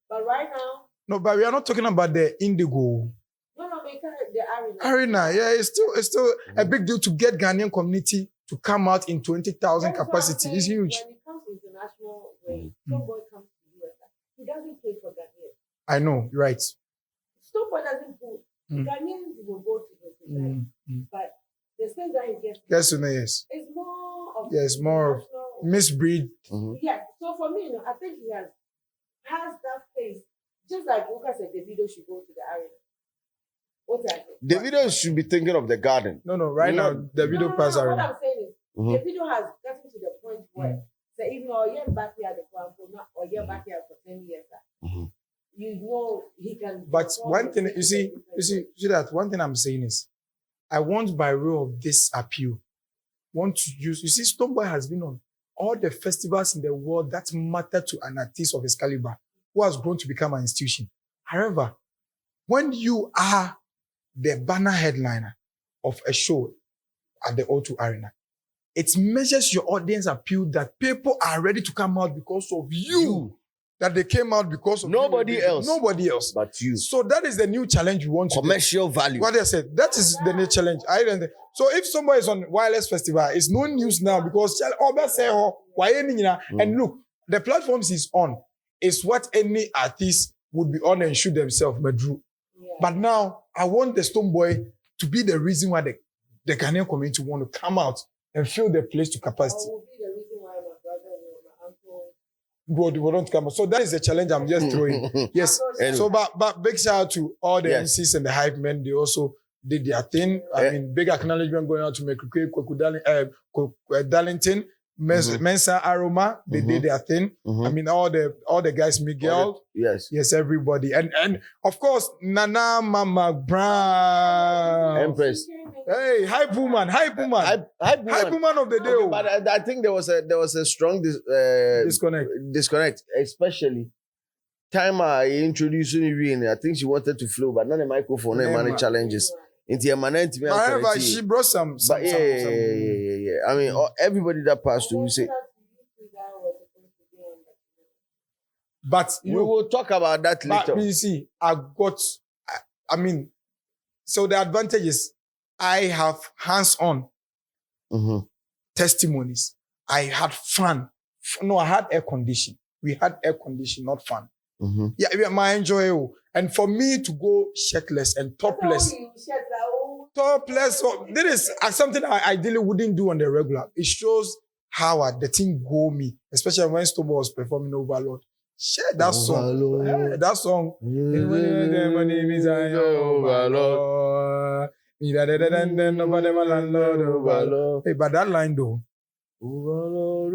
But right now, no, but we are not talking about the Indigo. No, because the arena. Yeah, it's still a big deal to get Ghanaian community to come out in 20,000 capacity. It's huge. When it comes to international way, Stonebwoy comes to US. He doesn't pay for Ghanaians. I know, right. Stonebwoy doesn't pay. Ghanaians will go to this event. But the thing that he gets yes. It's more of more of misbreed. Yeah. So for me, I think he has that face. Just like Lucas said, Davido should go to the arena. What's that? Davido should be thinking of the garden. No, right now, Davido pass arena. What I'm saying is, Davido has gotten to the point where, say, even you're back here at the camp, or you're back here for 10 years, you know he can. But one thing, you see that one thing I'm saying is, I want by way of this appeal, want to use, you see, Stonebwoy has been on all the festivals in the world that matter to an artist of his caliber who has grown to become an institution. However, when you are the banner headliner of a show at the O2 Arena, it measures your audience appeal that people are ready to come out because of you. That they came out because of nobody else. Nobody else. But you. So that is the new challenge we want to do. Commercial value. What I said, that is the new challenge. So if somebody is on Wireless Festival, it's no news now because and look, the platforms is on. It's what any artist would be on and shoot themselves, But now I want the Stonebwoy to be the reason why the Ghanaian community want to come out and fill the place to capacity. That will be the reason why my brother and my uncle Don't come out. So that is the challenge I'm just throwing. Yes. Anyway. So but big shout out to all the MCs and the hype men. They also did their thing. I mean, big acknowledgement going out to Mekukwe, Darlington, Mensa Aroma. They did their thing. I mean, all the guys, Miguel. Yes, everybody. And of course, Nana Mama Brown. Empress. Hey, hype woman of the day. Okay, but I think there was a strong disconnect, especially time I introduced Unauthorized. I think she wanted to flow, but not the microphone, no many challenges. However, she brought some. Yeah. I mean, everybody that passed through, you say. But we will talk about that later. But you see, so the advantage is I have hands-on testimonies. I had fun. No, I had air condition. We had air condition, not fun. Yeah, my enjoy. And for me to go shirtless and topless. This is something I ideally wouldn't do on the regular. It shows how the thing go me, especially when Stonebwoy was performing Overlord. Share that song. Yeah, that song. Hey, but that line though. Overlord.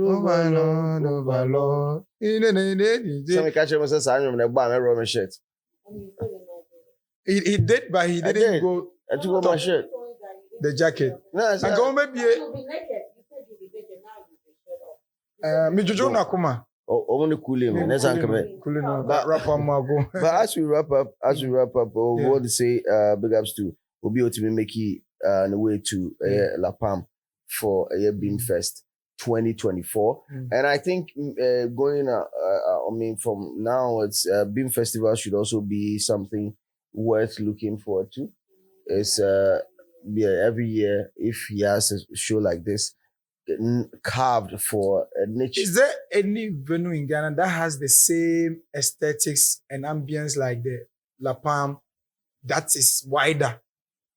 Somebody catch him and say, "I'm going to buy my Roman shirt." He did, but he didn't go. I took off my shirt. The jacket. No, and go maybe. You'll be naked. You said you'll be naked. Now you'll be shirt off. Me Jojo Nakuma. Only cooling, man. That's but as we wrap up, we want to say big ups to Obi Otimi Meki on the way to La Palm for BHIMFEST 2024. And I think going, from now, it's BHIM Festival should also be something worth looking forward to. It's every year, if he has a show like this, carved for a niche. Is there any venue in Ghana that has the same aesthetics and ambience like the La Palm that is wider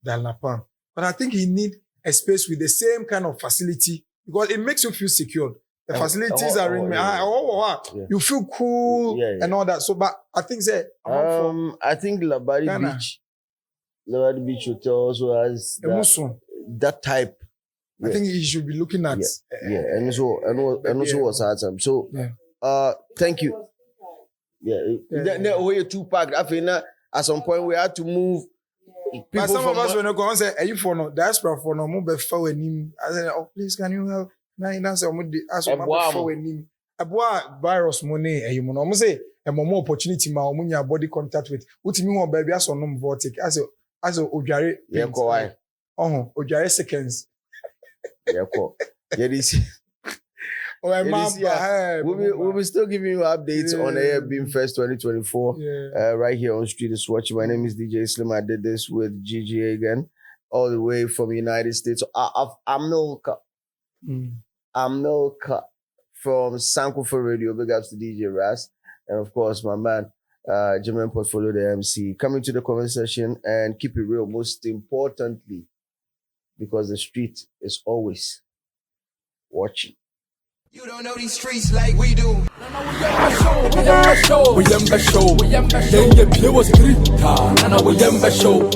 than La Palm? But I think you need a space with the same kind of facility because it makes you feel secure. The facilities are in you feel cool and all that. So, but I think I think Labari Beach Hotel also has that type. I think he should be looking at. And also was awesome. So, thank you. We're too packed. I feel at some point we had to move. But some of us when go and say, "Are you for no diaspora for no move before him?" I said, "Oh, please, can you help?" Now he answer, "Ask before him." Abua virus money. You know, say a more opportunity. Ma, omunya body contact with. What you mean, baby? As on vortic. As Ojare. Ojare seconds. We'll be still giving you updates on BHIMFEST 2024 right here on Street is Watching. My name is DJ Slim. I did this with GGA again, all the way from the United States. I'm Milka from Sankofa Radio. Big ups to DJ Ras. And of course, my man, Jermaine Portfolio, the MC. Coming to the comment section and keep it real, most importantly, because the street is always watching. You don't know these streets like we do. We show.